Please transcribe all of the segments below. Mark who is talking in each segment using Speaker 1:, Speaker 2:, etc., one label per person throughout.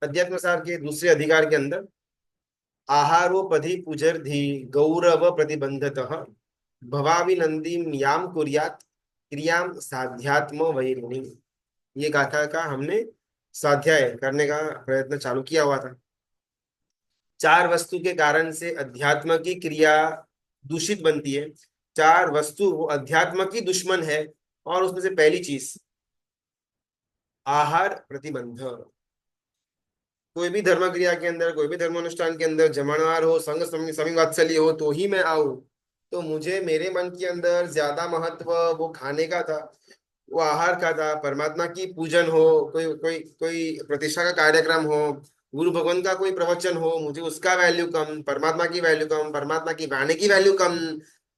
Speaker 1: अध्यात्म सार के दूसरे अधिकार के अंदर आहारोपधि पुजर्धि गौरव प्रतिबंधतः भवाभिनंदीम याम कुर्यात क्रियाम साध्यात्म वैरिणी। ये गाथा का हमने स्वाध्याय करने का प्रयत्न चालू किया हुआ था। चार वस्तु के कारण से अध्यात्म की क्रिया दूषित बनती है। चार वस्तु वो अध्यात्म की दुश्मन है। और उसमें से पहली चीज आहार प्रतिबंध। कोई भी धर्म क्रिया के अंदर, कोई भी धर्मानुष्ठान के अंदर जमानवार हो, संग समी वात्सल्य हो तो ही मैं आऊं। तो मुझे मेरे मन के अंदर ज्यादा महत्व वो खाने का था, वो आहार का था। परमात्मा की पूजन हो, कोई कोई कोई प्रतिष्ठा का कार्यक्रम हो, गुरु भगवान का कोई प्रवचन हो, मुझे उसका वैल्यू कम, परमात्मा की वैल्यू कम, परमात्मा की वाणी की वैल्यू कम,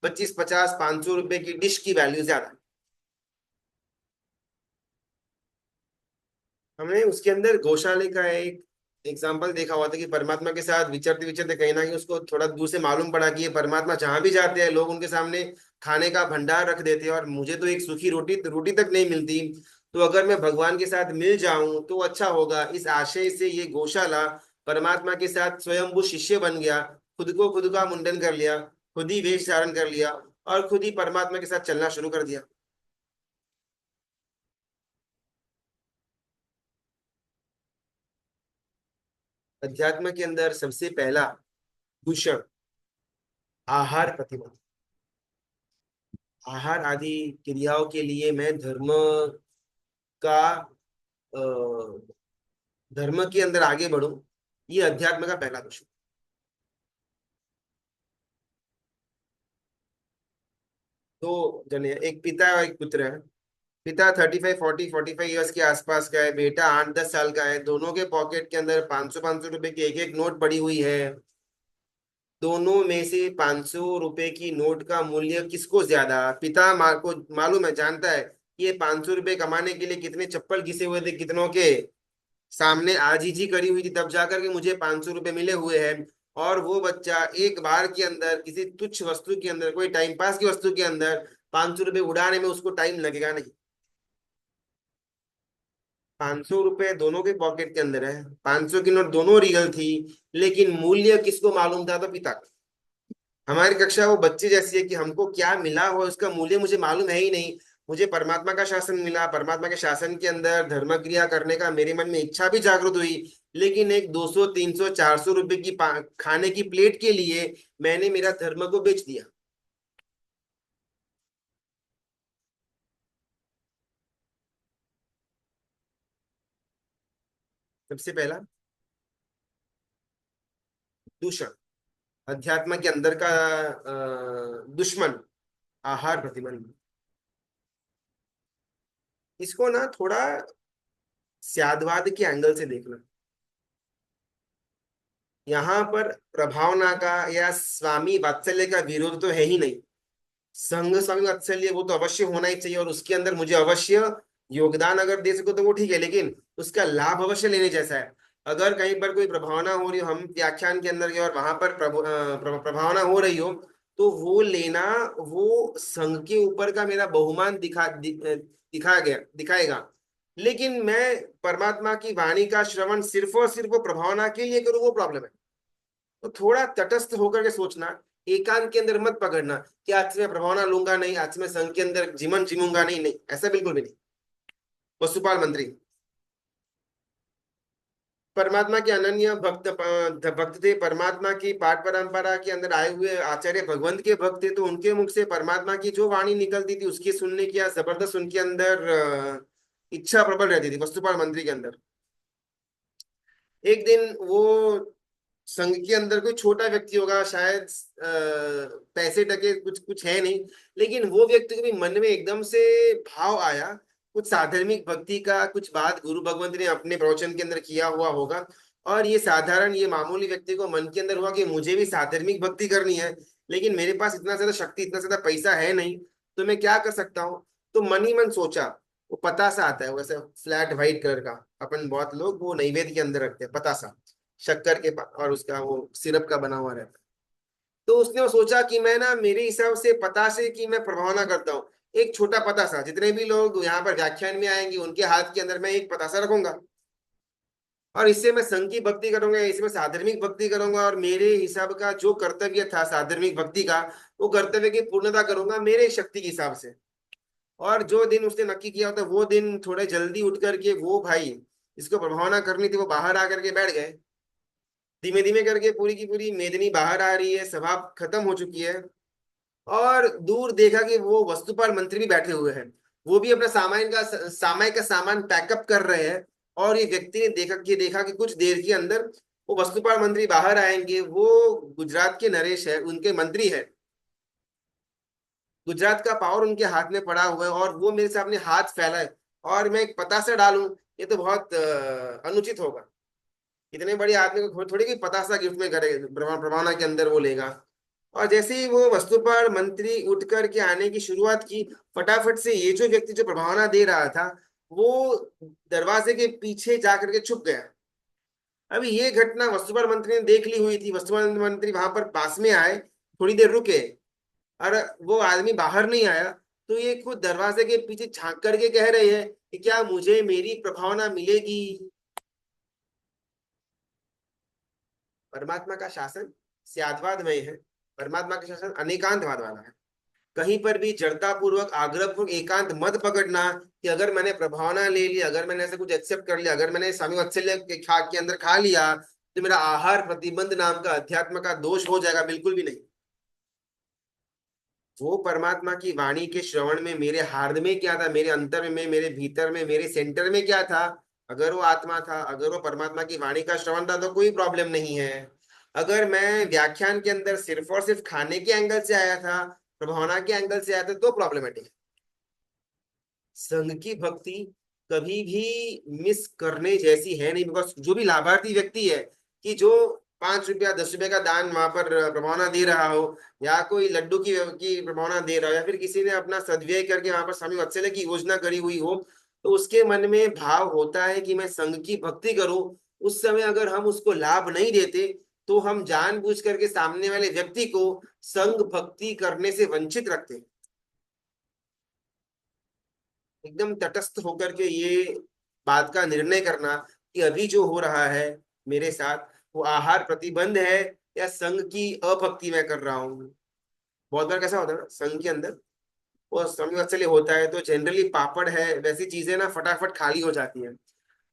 Speaker 1: 25, 50, 500 रुपए की डिश की वैल्यू ज्यादा। हमने उसके अंदर गौशाले का एक एग्जाम्पल देखा हुआ था कि परमात्मा के साथ विचरते विचरते कहीं ना कहीं उसको थोड़ा दूर से मालूम पड़ा कि ये परमात्मा जहां भी जाते हैं लोग उनके सामने खाने का भंडार रख देते हैं और मुझे तो एक सूखी रोटी रोटी तक नहीं मिलती। तो अगर मैं भगवान के साथ मिल जाऊं तो अच्छा होगा। इस आशय से ये गौशाला परमात्मा के साथ स्वयंभू शिष्य बन गया। खुद का मुंडन कर लिया, खुद ही वेश धारण कर लिया और खुद ही परमात्मा के साथ चलना शुरू कर दिया। अध्यात्म के अंदर सबसे पहला दूषण आहार प्रतिबंध। आहार आदि क्रियाओं के लिए मैं का अ, धर्म के अंदर आगे बढ़ूं, ये अध्यात्म का पहला दूषण। दो जने, एक पिता और एक पुत्र है। पिता 35, 40, 45 ईयर्स के आसपास का है, बेटा 8, 10 साल का है। दोनों के पॉकेट के अंदर 500, 500 रुपए की एक एक नोट पड़ी हुई है। दोनों में से 500 रुपए की नोट का मूल्य किसको ज्यादा? पिता माँ को मालूम है, जानता है कि ये 500 रुपए कमाने के लिए कितने चप्पल घिसे हुए थे, कितनों के सामने आजीजी करी हुई थी, तब जाकर के मुझे 500 रुपए मिले हुए हैं। और वो बच्चा एक बार के अंदर किसी तुच्छ वस्तु के अंदर, कोई टाइम पास की वस्तु के अंदर 500 रुपए उड़ाने में उसको टाइम लगेगा नहीं। 500 रुपए दोनों के पॉकेट के अंदर है, 500 की नोट दोनों रियल थी, लेकिन मूल्य किसको मालूम था? तो पिता को। हमारी कक्षा वो बच्चे जैसी है कि हमको क्या मिला हो उसका मूल्य मुझे मालूम है ही नहीं। मुझे परमात्मा का शासन मिला, परमात्मा के शासन के अंदर धर्म क्रिया करने का मेरे मन में इच्छा भी जागृत हुई। लेकिन एक 200, 300, 400 रुपए की खाने की प्लेट के लिए मैंने मेरा धर्म को बेच दिया। सबसे पहला दूषण अध्यात्म के अंदर का दुश्मन आहार प्रतिबंध। इसको ना थोड़ा स्यादवाद के एंगल से देखना। यहाँ पर प्रभावना का या स्वामी वात्सल्य का विरोध तो है ही नहीं। संघ संग वात्सल्य वो तो अवश्य होना ही चाहिए और उसके अंदर मुझे अवश्य योगदान अगर दे सको तो वो ठीक है, लेकिन उसका लाभ अवश्य लेने जैसा है। अगर कहीं पर कोई प्रभावना हो रही हो, हम व्याख्यान के अंदर गए और वहां पर प्रभावना हो रही हो, तो वो लेना वो संघ के ऊपर का मेरा बहुमान दिखाएगा। लेकिन मैं परमात्मा की वाणी का श्रवण सिर्फ और सिर्फ वो प्रभावना के लिए करूँ, वो प्रॉब्लम है। तो थोड़ा तटस्थ होकर के सोचना। एकांत के अंदर मत पकड़ना कि आज से मैं प्रभावना लूंगा नहीं, आज से मैं संघ के अंदर जीवन जीऊंगा नहीं, नहीं, ऐसा बिल्कुल भी नहीं। वसुपाल मंत्री परमात्मा के अनन्य भक्त थे। परमात्मा की पाठ परंपरा के अंदर आए हुए आचार्य भगवंत के भक्त थे। तो उनके मुख से परमात्मा की जो वाणी निकलती थी उसकी सुनने की या जबरदस्त उनके अंदर इच्छा प्रबल रहती थी वस्तुपाल मंत्री के अंदर। एक दिन वो संघ के अंदर कोई छोटा व्यक्ति होगा शायद, पैसे टके कुछ कुछ है नहीं, लेकिन वो व्यक्ति को भी मन में एकदम से भाव आया कुछ साधर्मिक भक्ति का। कुछ बात गुरु भगवंत ने अपने प्रवचन के अंदर किया हुआ होगा और ये साधारण ये मामूली व्यक्ति को मन के अंदर हुआ कि मुझे भी साधर्मिक भक्ति करनी है, लेकिन मेरे पास इतना ज्यादा शक्ति, इतना ज्यादा पैसा है नहीं। तो मैं क्या कर सकता हूँ? तो मन ही मन सोचा, वो पतासा आता है वैसे फ्लैट व्हाइट कलर का, अपन बहुत लोग वो नैवेद्य के अंदर रखते हैं पतासा, शक्कर के और उसका वो सिरप का बना हुआ रहता है। तो उसने वो सोचा कि मैं ना मेरे हिसाब से पतासे की मैं प्रभावना करता हूँ। एक छोटा पतासा, जितने भी लोग यहाँ पर व्याख्यान में आएंगे उनके हाथ के अंदर मैं एक पतासा रखूंगा और इससे मैं संघ की भक्ति करूंगा, इसमें साधर्मिक भक्ति करूंगा, और मेरे हिसाब का जो कर्तव्य था साधर्मिक भक्ति का, वो कर्तव्य की पूर्णता करूंगा मेरे शक्ति के हिसाब से। और जो दिन उसने नक्की किया होता वो दिन थोड़े जल्दी उठ करके वो भाई इसको प्रभावना करनी थी, वो बाहर आकर के बैठ गए। धीमे धीमे करके पूरी की पूरी मेदिनी बाहर आ रही है, सभा खत्म हो चुकी है। और दूर देखा कि वो वस्तुपाल मंत्री भी बैठे हुए हैं। वो भी अपना सामायिक का सामान पैकअप कर रहे हैं। और ये व्यक्ति ने देखा कि कुछ देर के अंदर वो वस्तुपाल मंत्री बाहर आएंगे। वो गुजरात के नरेश है, उनके मंत्री है। गुजरात का पावर उनके हाथ में पड़ा हुआ है, और वो मेरे सामने हाथ फैलाए और मैं एक पतासा डालूं, ये तो बहुत अनुचित होगा। इतने बड़े आदमी को थोड़ी कोई पतासा गिफ्ट में करे, प्रभावना के अंदर वो लेगा। और जैसे ही वो वस्तुपाल मंत्री उठ करके आने की शुरुआत की, फटाफट से ये जो व्यक्ति जो प्रभावना दे रहा था वो दरवाजे के पीछे जा करके छुप गया। अभी ये घटना वस्तुपाल मंत्री ने देख ली हुई थी। वस्तुपाल मंत्री वहां पर पास में आए, थोड़ी देर रुके, और वो आदमी बाहर नहीं आया। तो ये खुद दरवाजे के पीछे झांक करके कह रहे हैं कि क्या मुझे मेरी प्रभावना मिलेगी। परमात्मा का शासन स्याद्वादमय है। परमात्मा का शासन अनेकांतवाद वाला है। कहीं पर भी जड़ता पूर्वक आग्रह पूर्वक एकांत मत पकड़ना कि अगर मैंने प्रभावना ले ली, अगर मैंने ऐसा कुछ एक्सेप्ट कर लिया, अगर मैंने स्वामी वात्सल्य के अंदर खा लिया, तो मेरा आहार प्रतिबंध नाम का अध्यात्म का दोष हो जाएगा। बिल्कुल भी नहीं। वो परमात्मा की वाणी के श्रवण में मेरे हार्द में क्या था, मेरे अंतर में, मेरे भीतर में, मेरे सेंटर में क्या था, अगर वो आत्मा था, अगर वो परमात्मा की वाणी का श्रवण था, तो कोई प्रॉब्लम नहीं है। अगर मैं व्याख्यान के अंदर सिर्फ और सिर्फ खाने के एंगल से आया था, प्रभावना के एंगल से आया था, तो प्रॉब्लमेटिक है। संघ की भक्ति कभी भी मिस करने जैसी है नहीं। बिकॉज जो भी लाभार्थी व्यक्ति है, कि जो 5 रुपया 10 रुपए का दान वहां पर प्रभावना दे रहा हो, या कोई लड्डू की प्रभावना दे रहा हो, या फिर किसी ने अपना सदव्यय करके वहां पर स्वामी वात्सल्य की योजना करी हुई हो, तो उसके मन में भाव होता है कि मैं संघ की भक्ति करूं। उस समय अगर हम उसको लाभ नहीं देते, तो हम जानबूझ करके सामने वाले व्यक्ति को संघ भक्ति करने से वंचित रखते हैं। एकदम तटस्थ होकर के ये बात का निर्णय करना कि अभी जो हो रहा है मेरे साथ, वो आहार प्रतिबंध है या संघ की अभक्ति मैं कर रहा हूँ। बहुत बार कैसा होता है ना, संघ के अंदर वो स्वामी वात्सल्य होता है तो जनरली पापड़ है, वैसी चीजें ना फटाफट खाली हो जाती है।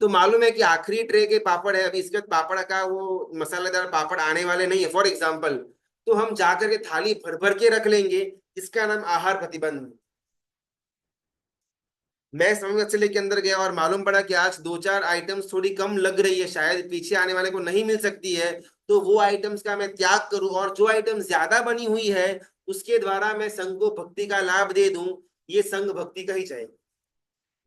Speaker 1: तो मालूम है कि आखिरी ट्रे के पापड़ है, अभी इसके बाद पापड़ का वो मसालेदार पापड़ आने वाले नहीं है फॉर एग्जाम्पल, तो हम जाकर के थाली भर भर के रख लेंगे। इसका नाम आहार प्रतिबंध। मैं समय एक्चुअली के अंदर गया और मालूम पड़ा कि आज 2-4 आइटम्स थोड़ी कम लग रही है, शायद पीछे आने वाले को नहीं मिल सकती है, तो वो आइटम्स का मैं त्याग करूं, और जो आइटम ज्यादा बनी हुई है उसके द्वारा मैं संघ को भक्ति का लाभ दे दूं। ये संघ भक्ति का ही चाहिए।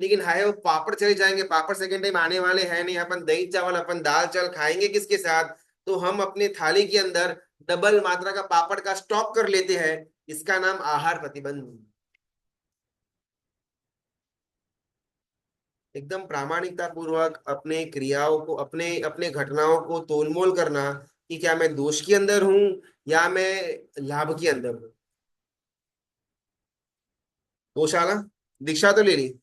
Speaker 1: लेकिन हाय वो पापड़ चले जाएंगे, पापड़ सेकंड टाइम आने वाले हैं नहीं, अपन दही चावल अपन दाल चावल खाएंगे किसके साथ। तो हम अपने थाली के अंदर डबल मात्रा का पापड़ का स्टॉक कर लेते हैं। इसका नाम आहार प्रतिबंध। एकदम प्रामाणिकता पूर्वक अपने क्रियाओं को, अपने अपने घटनाओं को तोलमोल करना कि क्या मैं दोष के अंदर हूं या मैं लाभ के अंदर हूं। गौशाला दीक्षा तो ले ली,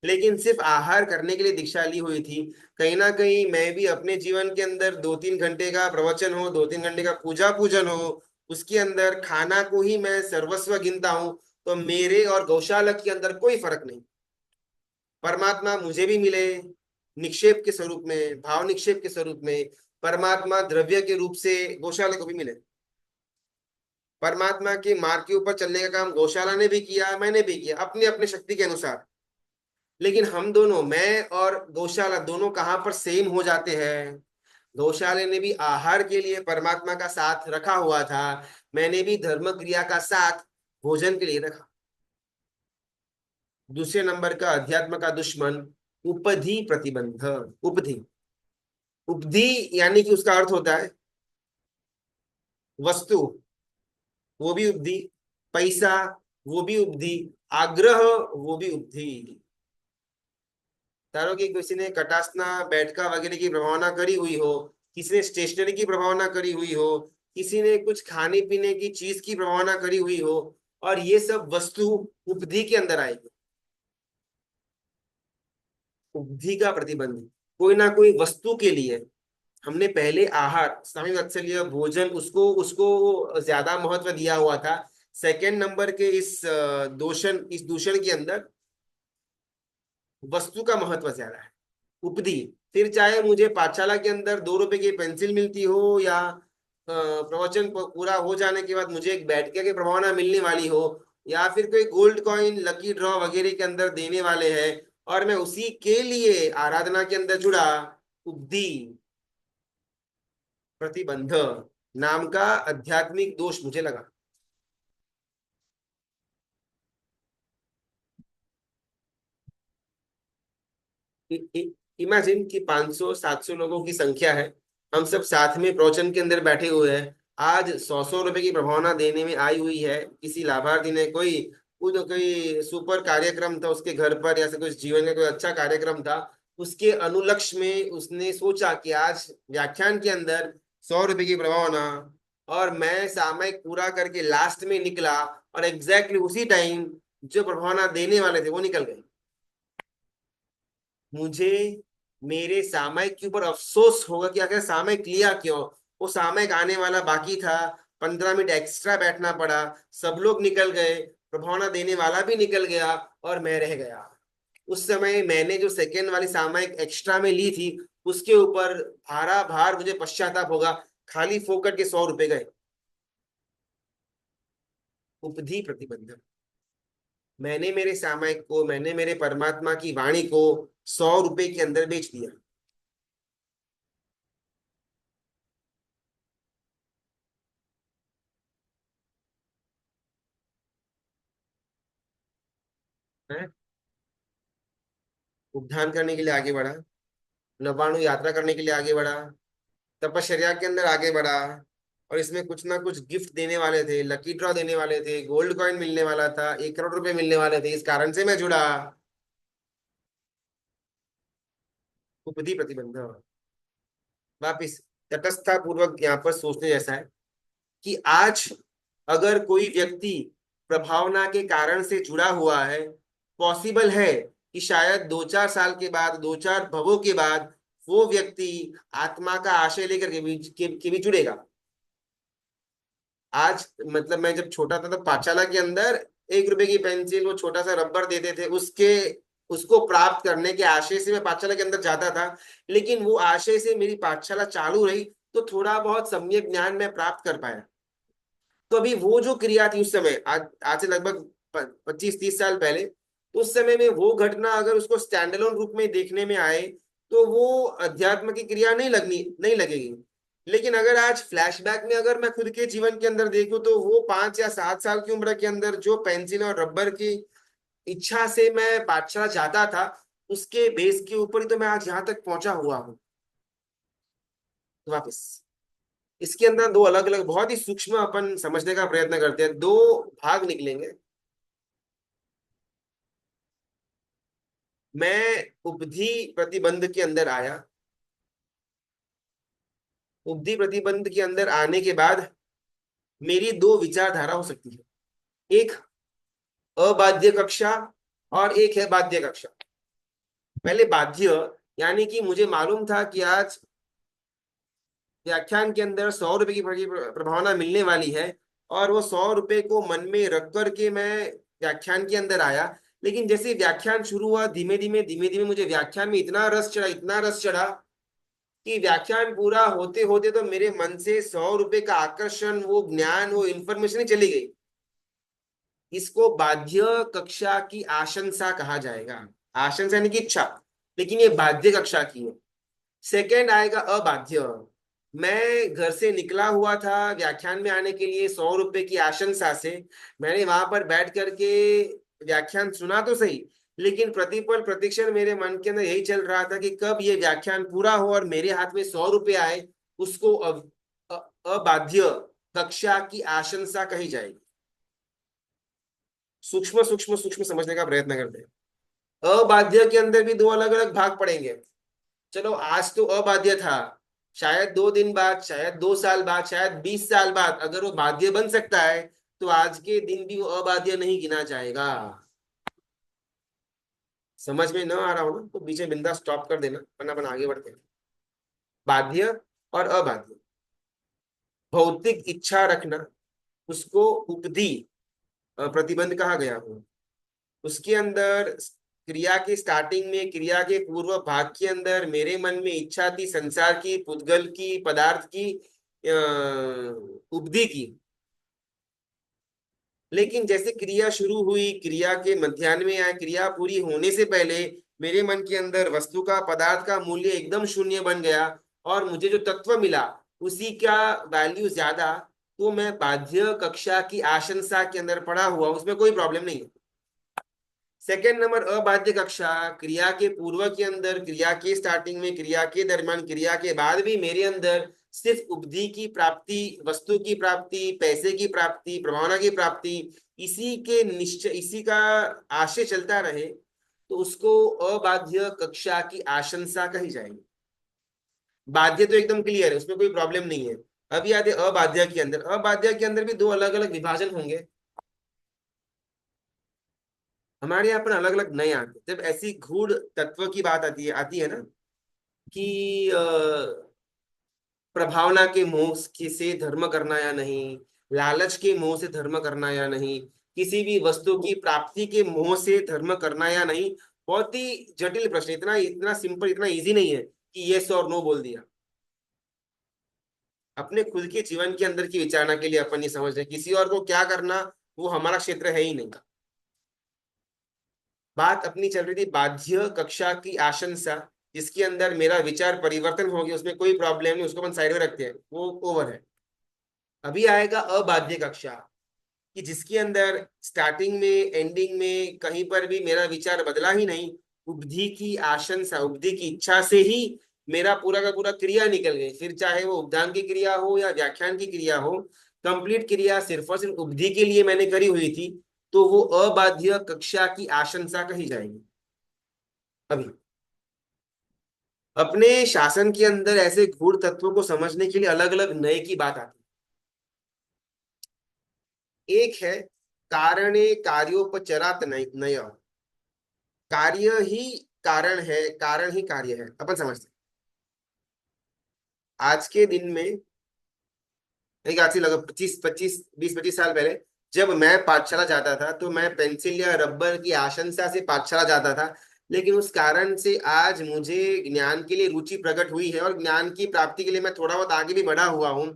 Speaker 1: लेकिन सिर्फ आहार करने के लिए दीक्षा ली हुई थी। कहीं ना कहीं मैं भी अपने जीवन के अंदर 2-3 घंटे का प्रवचन हो, 2-3 घंटे का पूजा पूजन हो, उसके अंदर खाना को ही मैं सर्वस्व गिनता हूं। तो मेरे और गौशाला के अंदर कोई फर्क नहीं। परमात्मा मुझे भी मिले निक्षेप के स्वरूप में, भाव निक्षेप के स्वरूप में। परमात्मा द्रव्य के रूप से गौशाला को भी मिले। परमात्मा के मार्ग के ऊपर चलने का काम गौशाला ने भी किया, मैंने भी किया, अपनी अपनी शक्ति के अनुसार। लेकिन हम दोनों, मैं और गौशाला दोनों कहाँ पर सेम हो जाते हैं। गौशाला ने भी आहार के लिए परमात्मा का साथ रखा हुआ था, मैंने भी धर्म क्रिया का साथ भोजन के लिए रखा। दूसरे नंबर का अध्यात्म का दुश्मन उपधि प्रतिबंध। उपधि, उपधि यानी कि उसका अर्थ होता है वस्तु, वो भी उपधि। पैसा, वो भी उपधि। आग्रह, वो भी उपधि। तारो कि किसी ने कटासना बैठका वगैरह की प्रभावना करी हुई हो, किसी ने स्टेशनरी की प्रभावना करी हुई हो, किसी ने कुछ खाने पीने की चीज की प्रभावना करी हुई हो, और ये सब वस्तु उपधि के अंदर आएगी। उपधि का प्रतिबंध। कोई ना कोई वस्तु के लिए हमने पहले आहार, स्वामी वात्सल्य भोजन, उसको उसको ज्यादा महत्व दिया हुआ था। सेकंड नंबर के इस दूषण के अंदर वस्तु का महत्व ज्यादा है, उपधि। फिर चाहे मुझे पाठशाला के अंदर 2 रुपए की पेंसिल मिलती हो, या प्रवचन पूरा हो जाने के बाद मुझे एक बैठके की प्रभावना मिलने वाली हो, या फिर कोई गोल्ड कॉइन लकी ड्रॉ वगैरह के अंदर देने वाले हैं, और मैं उसी के लिए आराधना के अंदर जुड़ा, उपधि प्रतिबंध नाम का आध्यात्मिक दोष मुझे लगा। इमेजिन कि 500-700 लोगों की संख्या है, हम सब साथ में प्रवचन के अंदर बैठे हुए हैं। आज 100-100 रुपए की प्रभावना देने में आई हुई है किसी लाभार्थी ने, कोई सुपर कार्यक्रम था उसके घर पर, या फिर कुछ जीवन का कोई अच्छा कार्यक्रम था, उसके अनुलक्ष्य में उसने सोचा कि आज व्याख्यान के अंदर 100 रुपए की प्रभावना, और मैं सामयिक पूरा करके लास्ट में निकला, और एग्जैक्टली उसी टाइम जो प्रभावना देने वाले थे वो निकल गए। मुझे मेरे सामयिक के ऊपर अफसोस होगा कि आखिर सामयिक लिया क्यों। वो सामयिक आने वाला बाकी था, 15 मिनट एक्स्ट्रा बैठना पड़ा, सब लोग निकल गए, प्रभावना देने वाला भी निकल गया, और मैं रह गया। उस समय मैंने जो सेकेंड वाली सामयिक एक्स्ट्रा में ली थी, उसके ऊपर भारा भार मुझे पश्चाताप होगा, खाली फोकट के 100 रुपए गए। उपधि प्रतिबंध। मैंने मेरे सामयिक को, मैंने मेरे परमात्मा की वाणी को 100 रुपए के अंदर बेच दिया है। उद्धान करने के लिए आगे बढ़ा, नवाणु यात्रा करने के लिए आगे बढ़ा, तपश्चर्या के अंदर आगे बढ़ा, और इसमें कुछ ना कुछ गिफ्ट देने वाले थे, लकी ड्रॉ देने वाले थे, गोल्ड कॉइन मिलने वाला था, 1 करोड़ रुपए मिलने वाले थे, इस कारण से मैं जुड़ा। उपधि प्रतिबंध। वापिस तटस्थता पूर्वक यहाँ पर सोचने जैसा है कि आज अगर कोई व्यक्ति प्रभावना के कारण से जुड़ा हुआ है, पॉसिबल है कि शायद 2-4 साल के बाद, 2-4 भवों के बाद, वो व्यक्ति आत्मा का आशय लेकर के भी जुड़ेगा। आज मतलब मैं जब छोटा था तो पाठशाला के अंदर 1 रुपए की पेंसिल, वो छोटा सा रबर देते थे, उसके उसको प्राप्त करने के आशय से मैं पाठशाला के अंदर जाता था। लेकिन वो आशय से मेरी पाठशाला चालू रही, तो थोड़ा बहुत सम्यक ज्ञान मैं प्राप्त कर पाया। तो अभी वो जो क्रिया थी उस समय, आज से लगभग 25-30 साल पहले, तो उस समय में वो घटना अगर उसको स्टैंड अलोन रूप में देखने में आए, तो वो अध्यात्म की क्रिया नहीं लगेगी। लेकिन अगर आज फ्लैशबैक में अगर मैं खुद के जीवन के अंदर देखूं, तो वो 5 या 7 साल की उम्र के अंदर जो पेंसिल और रबर की इच्छा से मैं पाठशाला जाता था, उसके बेस के ऊपर ही तो मैं आज यहाँ तक पहुंचा हुआ हूँ। तो वापस इसके अंदर दो अलग अलग, बहुत ही सूक्ष्म अपन समझने का प्रयत्न करते हैं, दो भाग निकलेंगे। मैं उपधि प्रतिबंध के अंदर आया। उपधि प्रतिबंध के अंदर आने के बाद मेरी दो विचारधारा हो सकती है, एक अबाध्य कक्षा और एक है बाध्य कक्षा। पहले बाध्य, यानी कि मुझे मालूम था कि आज व्याख्यान के अंदर 100 रुपए की प्रभावना मिलने वाली है, और वो 100 रुपए को मन में रख करके मैं व्याख्यान के अंदर आया। लेकिन जैसे व्याख्यान शुरू हुआ, धीमे धीमे मुझे व्याख्यान में इतना रस चढ़ा, इतना रस चढ़ा, कि व्याख्यान पूरा होते होते तो मेरे मन से 100 रुपए का आकर्षण, वो ज्ञान, वो इंफॉर्मेशन ही चली गई। इसको बाध्य कक्षा की आशंसा कहा जाएगा। आशंसा यानी कि इच्छा, लेकिन ये बाध्य कक्षा की है। सेकेंड आएगा अबाध्य। मैं घर से निकला हुआ था व्याख्यान में आने के लिए 100 रुपए की आशंसा से। मैंने वहां पर बैठ करके व्याख्यान सुना तो सही, लेकिन प्रतिपल प्रतिक्षण मेरे मन के अंदर यही चल रहा था कि कब ये व्याख्यान पूरा हो और मेरे हाथ में 100 रुपए आए। उसको अबाध्य कक्षा की आशंसा कही जाएगी। सूक्ष्म सूक्ष्म सूक्ष्म समझने का प्रयत्न करते हैं। अबाध्य के अंदर भी दो अलग अलग भाग पड़ेंगे। चलो आज तो अबाध्य था, शायद 2 दिन बाद, शायद 2 साल बाद, शायद 20 साल बाद अगर वो बाध्य बन सकता है, तो आज के दिन भी वो अबाध्य नहीं गिना जाएगा। समझ में न आ रहा हो ना तो बीच में बिंदा स्टॉप कर देना, वरना अपन आगे बढ़ते हैं। बाध्य और अबाध्य। भौतिक इच्छा रखना उसको उपधि प्रतिबंध कहा गया हो। उसके अंदर क्रिया के स्टार्टिंग में, क्रिया के पूर्व भाग के अंदर मेरे मन में इच्छा थी संसार की, पुद्गल की, पदार्थ की, उपधि की। लेकिन जैसे क्रिया शुरू हुई, क्रिया के मध्याह्न में या क्रिया पूरी होने से पहले मेरे मन के अंदर वस्तु का, पदार्थ का मूल्य एकदम शून्य बन गया, और मुझे जो तत्व मिला उसी का वैल्यू ज्यादा, तो मैं बाध्य कक्षा की आशंसा के अंदर पड़ा हुआ, उसमें कोई प्रॉब्लम नहीं है। सेकेंड नंबर अबाध्य कक्षा, क्रिया के पूर्व के अंदर, क्रिया के स्टार्टिंग में, क्रिया के दरमियान, क्रिया के बाद भी मेरे अंदर सिर्फ उपधि की प्राप्ति, वस्तु की प्राप्ति, पैसे की प्राप्ति, प्रभावना की प्राप्ति, इसी के निश्चय, इसी का आशय चलता रहे, तो उसको अबाध्य कक्षा की आशंसा कही जाएगी। बाध्य तो एकदम क्लियर है, उसमें कोई प्रॉब्लम नहीं है। अभी आते अबाध्य के अंदर। अबाध्य के अंदर भी दो अलग अलग विभाजन होंगे। हमारे यहाँ पर अलग अलग नहीं आते। जब ऐसी गूढ़ तत्व की बात आती है ना, कि प्रभावना के मोह से धर्म करना या नहीं, लालच के मोह से धर्म करना या नहीं, किसी भी वस्तु की प्राप्ति के मोह से धर्म करना या नहीं, बहुत ही जटिल प्रश्न। इतना इतना सिंपल, इतना इजी नहीं है कि यस और नो बोल दिया। अपने खुद के जीवन के अंदर की विचारणा के लिए अपन ये समझ रहे हैं, किसी और को क्या करना वो हमारा क्षेत्र है ही नहीं। बात अपनी चल रही थी बाध्य कक्षा की आशंसा, जिसके अंदर मेरा विचार परिवर्तन हो गया, उसमें कोई प्रॉब्लम नहीं, उसको अपन साइड में रखते हैं, वो ओवर है। अभी आएगा अबाध्य कक्षा, कि जिसके अंदर स्टार्टिंग में, एंडिंग में कहीं पर भी मेरा विचार बदला ही नहीं, उपधि की आशंसा, उपधि की इच्छा से ही मेरा पूरा का पूरा क्रिया निकल गई, फिर चाहे वो उपदान की क्रिया हो या व्याख्यान की क्रिया हो, कंप्लीट क्रिया सिर्फ और सिर्फ उपधि के लिए मैंने करी हुई थी, तो वो अबाध्य कक्षा की आशंसा कही जाएगी। अभी अपने शासन के अंदर ऐसे गूढ़ तत्वों को समझने के लिए अलग अलग नए की बात आती है। एक है कारणे कार्योपचरात नय। कार्य ही कारण है, कारण ही कार्य है, अपन समझते हैं। आज के दिन में, एक आज से लगभग 25 साल पहले जब मैं पाठशाला जाता था, तो मैं पेंसिल या रबर की आशंसा से पाठशाला जाता था। लेकिन उस कारण से आज मुझे ज्ञान के लिए रुचि प्रकट हुई है, और ज्ञान की प्राप्ति के लिए मैं थोड़ा बहुत आगे भी बढ़ा हुआ हूँ।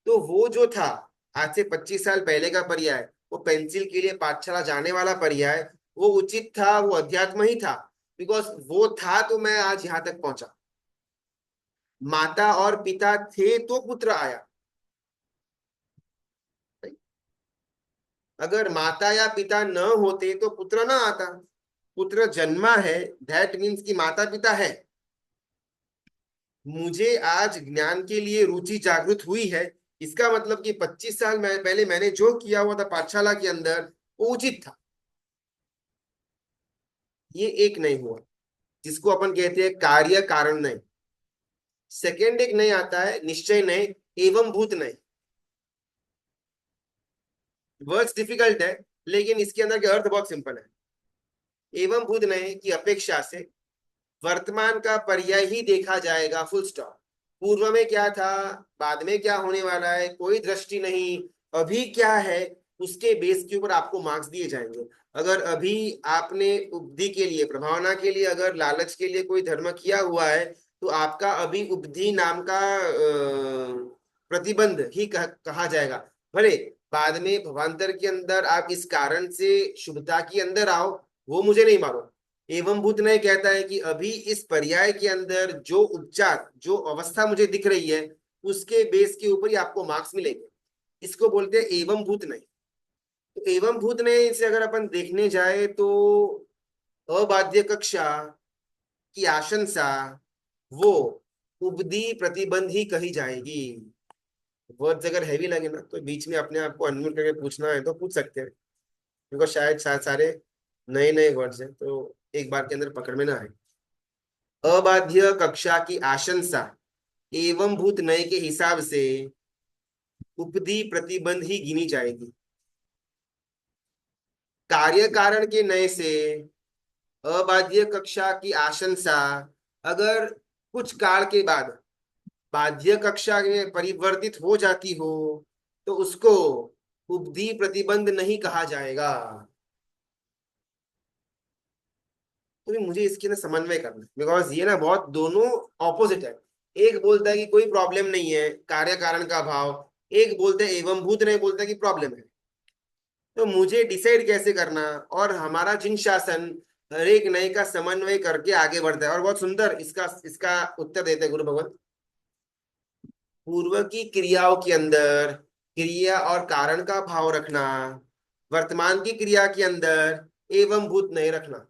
Speaker 1: तो वो जो था आज से 25 साल पहले का पर्याय, वो पेंसिल के लिए पाठशाला जाने वाला पर्याय, वो उचित था, वो अध्यात्म ही था। बिकॉज वो था तो मैं आज यहाँ तक पहुंचा। माता और पिता थे तो पुत्र आया। अगर माता या पिता न होते तो पुत्र ना आता। पुत्र जन्मा है, दैट मीन्स कि माता पिता है। मुझे आज ज्ञान के लिए रुचि जागृत हुई है, इसका मतलब कि 25 साल पहले मैंने जो किया हुआ था पाठशाला के अंदर, वो उचित था। ये एक नहीं हुआ, जिसको अपन कहते हैं कार्य कारण नहीं। सेकेंड एक नहीं आता है निश्चय नहीं, एवं भूत नहीं। वर्ड्स डिफिकल्ट है, लेकिन इसके अंदर के अर्थ बहुत सिंपल है। एवं भूत नहीं की अपेक्षा से वर्तमान का पर्याय ही देखा जाएगा, फुल स्टॉप। पूर्व में क्या था, बाद में क्या होने वाला है, कोई दृष्टि नहीं। अभी क्या है, उसके बेस के ऊपर आपको मार्क्स दिए जाएंगे। अगर अभी आपने उपधि के लिए, प्रभावना के लिए, अगर लालच के लिए कोई धर्म किया हुआ है, तो आपका अभी उपधि नाम का प्रतिबंध ही कहा जाएगा। भले बाद में भवांतर के अंदर आप इस कारण से शुभता के अंदर आओ, वो मुझे नहीं मालूम। एवं भूत ने कहता है कि अभी इस पर्याय के अंदर जो उपचार, जो अवस्था मुझे दिख रही है, उसके बेस के ऊपर ही आपको मार्क्स मिलेंगे। इसको बोलते हैं एवं भूत नहीं। तो एवं भूत नहीं से अगर अपन देखने जाए तो अबाध्य कक्षा की आशंसा वो उपदी प्रतिबंध ही कही जाएगी। वर्ड्स अगर हैवी लगे ना तो बीच में अपने आप को अनम्यूट करके पूछना है तो पूछ सकते हैं, क्योंकि शायद सारे नए नए वर्ड्स हैं, तो एक बार के अंदर पकड़ में ना आए। अबाध्य कक्षा की आशंसा एवं भूत नय के हिसाब से उपदी प्रतिबंध ही गिनी जाएगी। कार्य कारण के नय से अबाध्य कक्षा की आशंसा अगर कुछ काल के बाद बाध्य कक्षा में परिवर्तित हो जाती हो तो उसको उपधि प्रतिबंध नहीं कहा जाएगा। तो भी मुझे इसके ना समन्वय करना, बिकॉज ये ना बहुत दोनों ऑपोजिट है। एक बोलता है कि कोई प्रॉब्लम नहीं है, कार्य कारण का भाव। एक बोलते हैं एवं भूत, नहीं बोलता कि प्रॉब्लम है। तो मुझे डिसाइड कैसे करना। और हमारा जिन शासन हर एक नए का समन्वय करके आगे बढ़ता है। और बहुत सुंदर इसका इसका उत्तर देते हैं गुरु भगवान। पूर्व की क्रियाओं के अंदर क्रिया और कारण का भाव रखना, वर्तमान की क्रिया के अंदर एवं भूत नहीं रखना।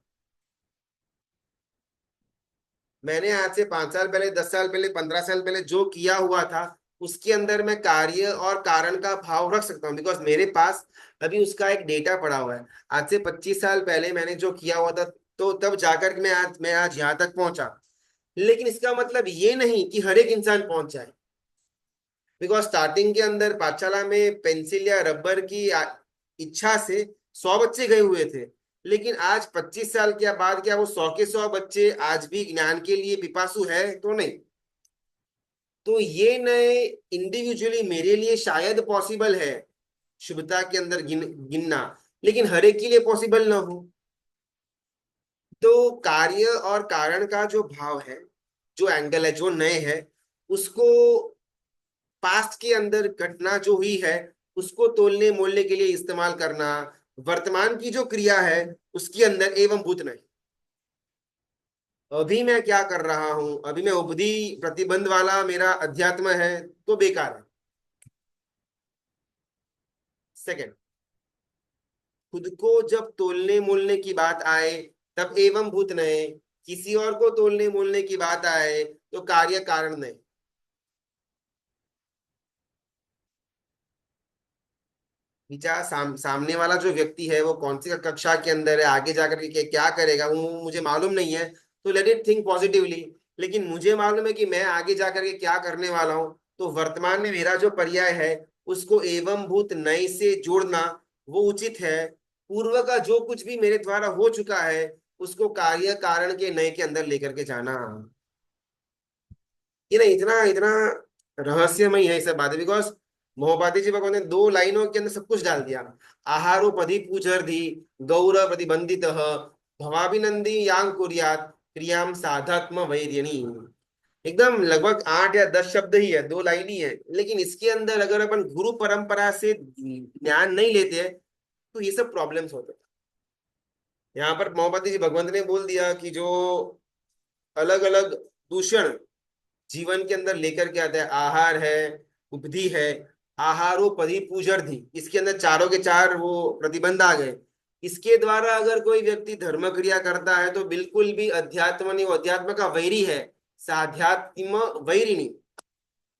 Speaker 1: मैंने आज से 5 साल पहले, 10 साल पहले, 15 साल पहले जो किया हुआ था उसके अंदर मैं कार्य और कारण का भाव रख सकता हूँ, बिकॉज मेरे पास अभी उसका एक डेटा पड़ा हुआ है। आज से 25 साल पहले मैंने जो किया हुआ था, तो तब जाकर के मैं आज यहाँ तक पहुंचा। लेकिन इसका मतलब ये नहीं कि हर एक इंसान पहुंच जाए, बिकॉज स्टार्टिंग के अंदर पाठशाला में पेंसिल या रबर की इच्छा से 100 बच्चे गए हुए थे। लेकिन आज 25 साल के बाद क्या वो 100 के 100 बच्चे आज भी ज्ञान के लिए पिपासु है? तो नहीं। तो ये नए इंडिविजुअली मेरे लिए शायद पॉसिबल है शुभता के अंदर गिनना, लेकिन हर एक के लिए पॉसिबल ना हो। तो कार्य और कारण का जो भाव है, जो एंगल है, जो नए है, उसको पास्ट के अंदर घटना जो हुई है उसको तोलने मोलने के लिए इस्तेमाल करना, वर्तमान की जो क्रिया है उसके अंदर एवं भूत नहीं। अभी मैं क्या कर रहा हूं, अभी मैं उपधि प्रतिबंध वाला मेरा अध्यात्म है तो बेकार है। सेकंड, खुद को जब तोलने मोलने की बात आए तब एवं भूत नहीं, किसी और को तोलने मोलने की बात आए तो कार्य कारण नहीं। विचार सामने वाला जो व्यक्ति है वो कौन सी कक्षा के अंदर है, आगे जाकर के क्या करेगा वो मुझे मालूम नहीं है। तो लेट इट थिंक पॉजिटिवली। लेकिन मुझे मालूम है कि मैं आगे जाकर के क्या करने वाला हूँ। तो वर्तमान में मेरा जो पर्याय है उसको एवं भूत नई से जोड़ना वो उचित है। पूर्व का जो कुछ भी मेरे द्वारा हो चुका है उसको कार्य कारण के नए के अंदर लेकर के जाना। ये ना इतना इतना रहस्यमय है सब बातें, बिकॉज मोहपाती जी भगवान ने 2 लाइनों के अंदर सब कुछ डाल दिया। आहारोपधि पूजर्धि गौर प्रतिबंधित भवाभिनंदी यांग कुर्यात क्रियाम साधात्म वैर्यणी। एकदम लगभग 8 या 10 शब्द ही है, 2 लाइन ही है, लेकिन इसके अंदर अगर अपन गुरु परंपरा से ज्ञान नहीं लेते हैं तो ये सब प्रॉब्लम्स होते हैं। यहाँ पर मोहपाती जी भगवंत ने बोल दिया कि जो अलग अलग दूषण जीवन के अंदर लेकर के आता है, आहार है, उपधि है, आहारोपधि पूजर्धि, इसके अंदर चारों के चार वो प्रतिबंध आ गए। इसके द्वारा अगर कोई व्यक्ति धर्म क्रिया करता है तो बिल्कुल भी अध्यात्म नहीं, वो अध्यात्म का वैरी है, साध्यात्म वैरी नहीं।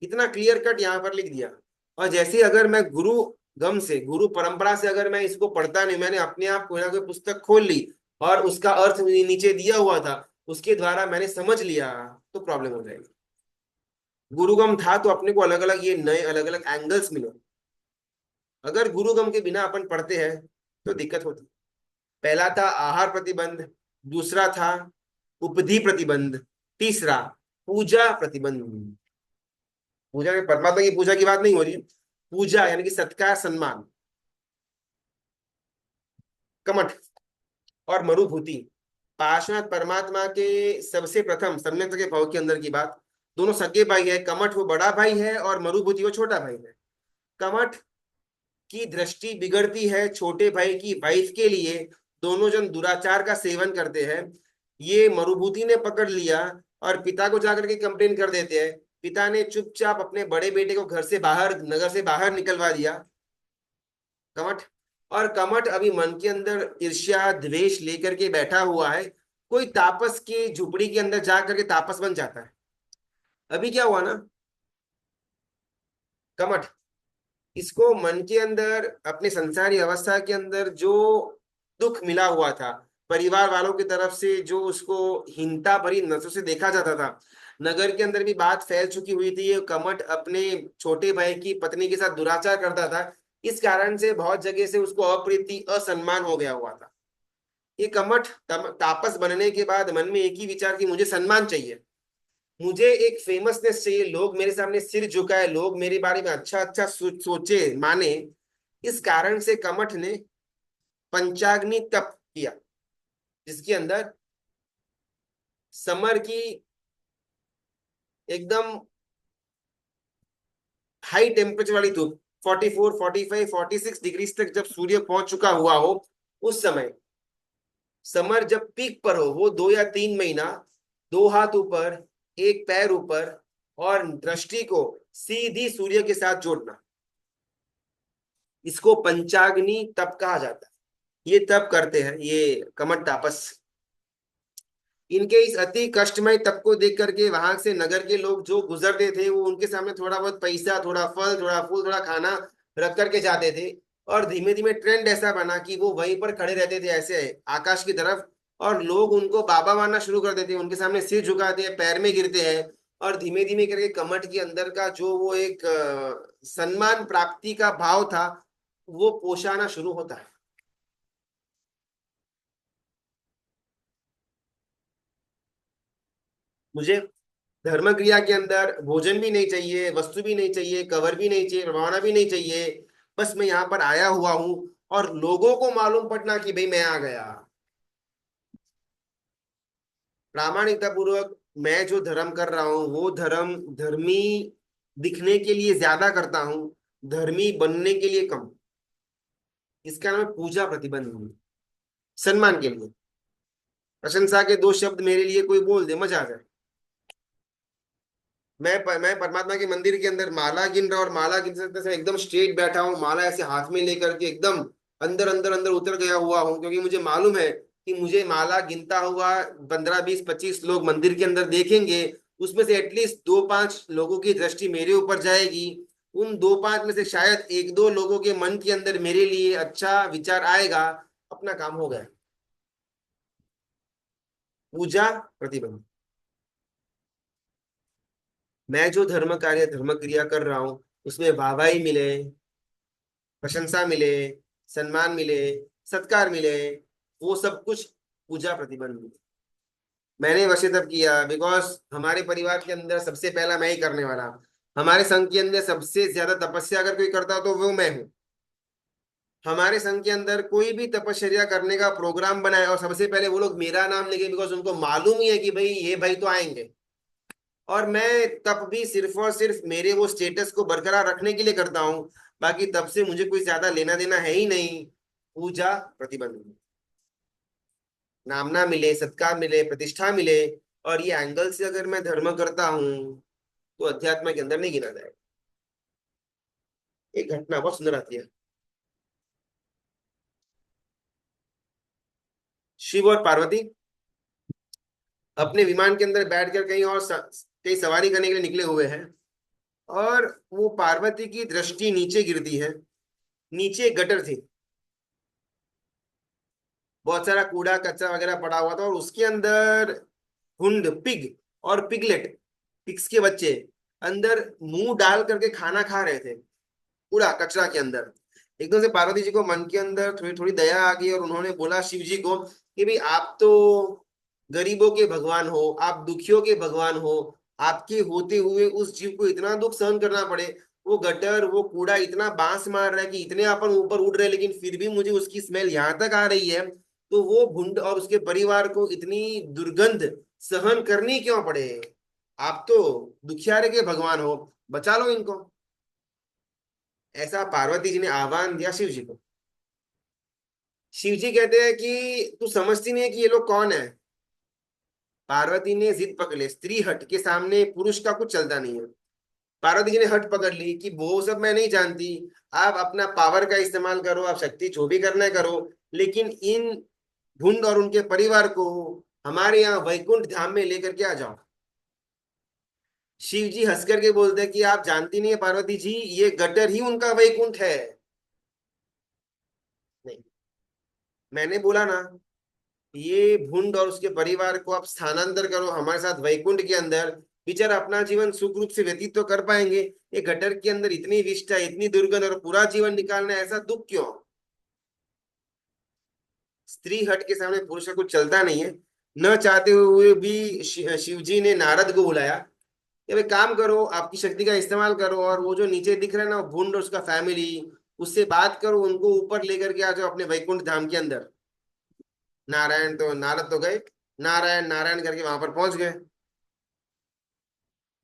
Speaker 1: इतना क्लियर कट यहाँ पर लिख दिया। और जैसे अगर मैं गुरु गम से, गुरु परंपरा से अगर मैं इसको पढ़ता नहीं, मैंने अपने आप कोई ना कोई पुस्तक खोल ली और उसका अर्थ नीचे दिया हुआ था, उसके द्वारा मैंने समझ लिया, तो प्रॉब्लम हो जाएगी। गुरुगम था तो अपने को अलग अलग ये नए अलग अलग एंगल्स मिले। अगर गुरुगम के बिना अपन पढ़ते हैं तो दिक्कत होती। पहला था आहार प्रतिबंध, दूसरा था उपधि प्रतिबंध, तीसरा पूजा प्रतिबंध। पूजा में परमात्मा की पूजा की बात नहीं हो रही है, पूजा यानी कि सत्कार सम्मान। कमठ और मरुभूति, पार्श्वनाथ परमात्मा के सबसे प्रथम सम्यक के भाव के अंदर की बात। दोनों सगे भाई है, कमठ वो बड़ा भाई है और मरुभूति वो छोटा भाई है। कमठ की दृष्टि बिगड़ती है छोटे भाई की वाइफ के लिए, दोनों जन दुराचार का सेवन करते हैं। ये मरुभूति ने पकड़ लिया और पिता को जाकर के कंप्लेन कर देते हैं। पिता ने चुपचाप अपने बड़े बेटे को घर से बाहर, नगर से बाहर निकलवा दिया। कमठ। और कमठ अभी मन के अंदर ईर्ष्या द्वेष लेकर के बैठा हुआ है। कोई तापस की झुपड़ी के अंदर जाकर के तापस बन जाता है। अभी क्या हुआ ना, कमठ इसको मन के अंदर अपने संसारी अवस्था के अंदर जो दुख मिला हुआ था, परिवार वालों की तरफ से जो उसको हीनता भरी नजरों से देखा जाता था, नगर के अंदर भी बात फैल चुकी हुई थी ये कमठ अपने छोटे भाई की पत्नी के साथ दुराचार करता था। इस कारण से बहुत जगह से उसको अप्रीति असम्मान हो गया हुआ था। ये कमठ तापस बनने के बाद मन में एक ही विचार कि मुझे सम्मान चाहिए, मुझे एक फेमसनेस चाहिए, लोग मेरे सामने सिर झुकाए, लोग मेरे बारे में अच्छा अच्छा सोचे माने। इस कारण से कमठ ने पंचाग्नि तप किया, जिसके अंदर समर की एकदम हाई टेम्परेचर वाली धूप, 44 45 46 डिग्री तक जब सूर्य पहुंच चुका हुआ हो, उस समय समर जब पीक पर हो, वो 2 या 3 महीना, 2 हाथ ऊपर, एक पैर ऊपर, और दृष्टि को सीधी सूर्य के साथ जोड़ना, इसको पंचाग्नि तप कहा जाता है। ये तप करते हैं ये कमठ तापस। इनके इस अति कष्टमय तप को देख करके वहां से नगर के लोग जो गुजरते थे, वो उनके सामने थोड़ा बहुत पैसा, थोड़ा फल, थोड़ा फूल, थोड़ा खाना रख करके जाते थे। और धीमे धीमे ट्रेंड ऐसा बना कि वो वहीं पर खड़े रहते थे ऐसे आकाश की तरफ, और लोग उनको बाबा मानना शुरू कर देते, उनके सामने सिर झुकाते हैं, पैर में गिरते हैं। और धीमे धीमे करके कमठ के अंदर का जो वो एक सम्मान प्राप्ति का भाव था, वो पोषाना शुरू होता है। मुझे धर्म क्रिया के अंदर भोजन भी नहीं चाहिए, वस्तु भी नहीं चाहिए, कवर भी नहीं चाहिए, रवाना भी नहीं चाहिए। बस मैं यहाँ पर आया हुआ हूँ, और लोगों को मालूम पड़ना कि भाई मैं आ गया। प्रामाणिकता पूर्वक मैं जो धर्म कर रहा हूँ, वो धर्म धर्मी दिखने के लिए ज्यादा करता हूँ, धर्मी बनने के लिए कम। इसका नाम है पूजा प्रतिबंध। सम्मान के लिए, प्रशंसा के 2 शब्द मेरे लिए कोई बोल दे, मजा आ जाए। मैं परमात्मा के मंदिर के अंदर माला गिन रहा, और माला गिन सकते से एकदम स्ट्रेट बैठा हूँ, माला ऐसे हाथ में लेकर के एकदम अंदर अंदर अंदर उतर गया हुआ हूँ, क्योंकि मुझे मालूम है कि मुझे माला गिनता हुआ 15 20 25 लोग मंदिर के अंदर देखेंगे, उसमें से एटलीस्ट 2 5 लोगों की दृष्टि मेरे ऊपर जाएगी। उन 2 5 में से शायद 1 2 लोगों के मन के अंदर मेरे लिए अच्छा विचार आएगा, अपना काम हो गया। पूजा प्रतिबंध। मैं जो धर्म कार्य धर्म क्रिया कर रहा हूँ, उसमें वाहवाही मिले, प्रशंसा मिले, सम्मान मिले, सत्कार मिले, वो सब कुछ पूजा प्रतिबंध। मैंने वैसे तब किया बिकॉज हमारे परिवार के अंदर सबसे पहला मैं ही करने वाला। हमारे संघ के अंदर सबसे ज्यादा तपस्या अगर कोई करता हो तो वो मैं हूँ। हमारे संघ के अंदर कोई भी तपश्चर्या करने का प्रोग्राम बनाए, और सबसे पहले वो लोग मेरा नाम लेंगे, बिकॉज उनको मालूम ही है कि भाई ये भाई तो आएंगे। और मैं तब भी सिर्फ और सिर्फ मेरे वो स्टेटस को बरकरार रखने के लिए करता हूँ, बाकी तब से मुझे कोई ज्यादा लेना देना है ही नहीं। पूजा प्रतिबंध, नाम ना मिले, सत्कार मिले, प्रतिष्ठा मिले, और ये एंगल से अगर मैं धर्म करता हूँ, तो अध्यात्म के अंदर नहीं गिना जाएगा। एक घटना बहुत सुंदर आती है। शिव और पार्वती अपने विमान के अंदर बैठकर कहीं और कहीं सवारी करने के लिए निकले हुए हैं, और वो पार्वती की दृष्टि नीचे गिरती है। नीचे एक गटर थी, बहुत सारा कूड़ा कचरा वगैरह पड़ा हुआ था, और उसके अंदर हुंड, पिग और पिगलेट, पिग्स के बच्चे अंदर मुंह डाल करके खाना खा रहे थे, कूड़ा कचरा के अंदर। एकदम से पार्वती जी को मन के अंदर थोड़ी थोड़ी दया आ गई, और उन्होंने बोला शिव जी को कि भाई आप तो गरीबों के भगवान हो, आप दुखियों के भगवान हो, आपके होते हुए उस जीव को इतना दुख सहन करना पड़े। वो गटर, वो कूड़ा इतना बांस मार रहा है कि इतने अपन ऊपर उड़ रहे हैं, लेकिन फिर भी मुझे उसकी स्मेल यहाँ तक आ रही है। तो वो भुंड और उसके परिवार को इतनी दुर्गंध सहन करनी क्यों पड़े? आप तो दुखियारे के भगवान हो, बचा लो इनको। ऐसा पार्वती जी ने आह्वान दिया शिव जी को। शिव जी कहते हैं कि तू समझती नहीं है कि ये लोग कौन है। पार्वती ने जिद पकड़ ली, स्त्री हट के सामने पुरुष का कुछ चलता नहीं है। पार्वती जी ने हट पकड़ ली कि वो सब मैं नहीं जानती, आप अपना पावर का इस्तेमाल करो, आप शक्ति जो भी करना है करो, लेकिन इन ढूंढ और उनके परिवार को हमारे यहाँ वैकुंठ धाम में लेकर के आ जाओ। शिव जी हंस करके बोलते हैं कि आप जानती नहीं है पार्वती जी, ये गटर ही उनका वैकुंठ है। नहीं, मैंने बोला ना, ये भुंड और उसके परिवार को आप स्थानांतर करो हमारे साथ वैकुंठ के अंदर, बेचारा अपना जीवन सुख रूप से व्यतीत तो कर पाएंगे। ये गटर के अंदर इतनी विष्ठा, इतनी दुर्गंध, और पूरा जीवन निकालना है, ऐसा दुख क्यों? स्त्री हट के सामने पुरुष का कुछ चलता नहीं है। न चाहते हुए भी शिव जी ने नारद को बुलाया कि भाई काम करो, आपकी शक्ति का इस्तेमाल करो, और वो जो नीचे दिख रहा है ना, वो भुंड और उसका फैमिली, उससे बात करो, उनको ऊपर लेकर के आ जाओ अपने वैकुंठ धाम के अंदर। नारायण तो नारद तो गए, नारायण नारायण करके वहां पर पहुंच गए।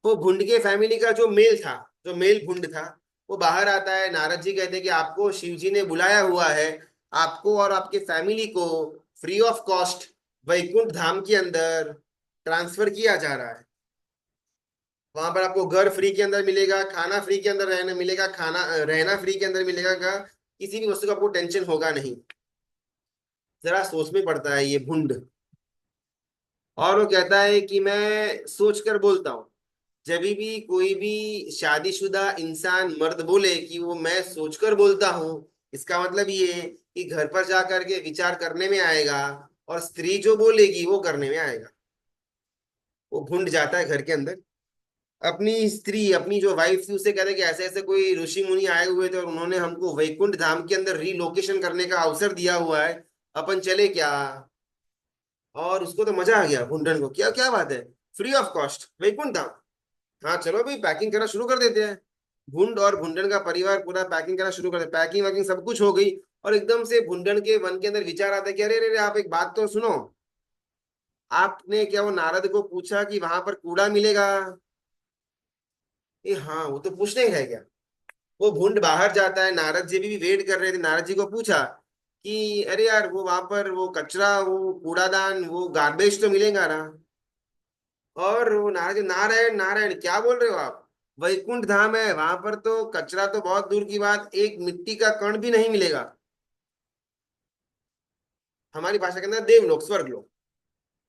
Speaker 1: वो भुंड के फैमिली का जो मेल था, जो मेल भुंड था, वो बाहर आता है। नारद जी कहते हैं कि आपको शिव जी ने बुलाया हुआ है, आपको और आपके फैमिली को फ्री ऑफ कॉस्ट वैकुंठ धाम के अंदर ट्रांसफर किया जा रहा है। वहां पर आपको घर फ्री के अंदर मिलेगा, खाना फ्री के अंदर रहने मिलेगा, खाना रहना फ्री के अंदर मिलेगा का, किसी भी वस्तु का आपको टेंशन होगा नहीं। जरा सोच में पड़ता है ये भुंड। और वो कहता है कि मैं सोच कर बोलता हूँ। जब भी कोई भी शादीशुदा इंसान मर्द बोले कि वो मैं सोचकर बोलता हूँ, इसका मतलब ये है कि घर पर जा करके विचार करने में आएगा, और स्त्री जो बोलेगी वो करने में आएगा। वो भुंड जाता है घर के अंदर, अपनी स्त्री, अपनी जो वाइफ थी, उससे कहते हैं कि ऐसे ऐसे कोई ऋषि मुनि आए हुए थे और उन्होंने हमको वैकुंठ धाम के अंदर रीलोकेशन करने का अवसर दिया हुआ है, अपन चले क्या? और उसको तो मजा आ गया भुंडन को, क्या क्या बात है, फ्री ऑफ कॉस्ट वैकुंठ धाम। हाँ चलो भाई, पैकिंग करना शुरू कर देते हैं। भुंड और भुंडन का परिवार पूरा पैकिंग करना शुरू कर दे, पैकिंग वैकिंग सब कुछ हो गई। और एकदम से भुंडन के मन के अंदर विचार आता है कि अरे अरे अरे, आप एक बात तो सुनो। आपने क्या वो नारद को पूछा कि वहां पर कूड़ा मिलेगा? ये हाँ, वो तो पूछने ही रह गया। वो भुंड बाहर जाता है, नारद जी भी वेट कर रहे थे, नारद जी को पूछा कि अरे यार, वो वहां पर वो कचरा, वो कूड़ादान, वो गार्बेज तो मिलेगा ना? और वो नारद जी, नारायण नारायण क्या बोल रहे हो आप? वैकुंठ धाम है, वहां पर तो कचरा तो बहुत दूर की बात, एक मिट्टी का कण भी नहीं मिलेगा। हमारी भाषा के अंदर देवलोक, स्वर्ग लोक।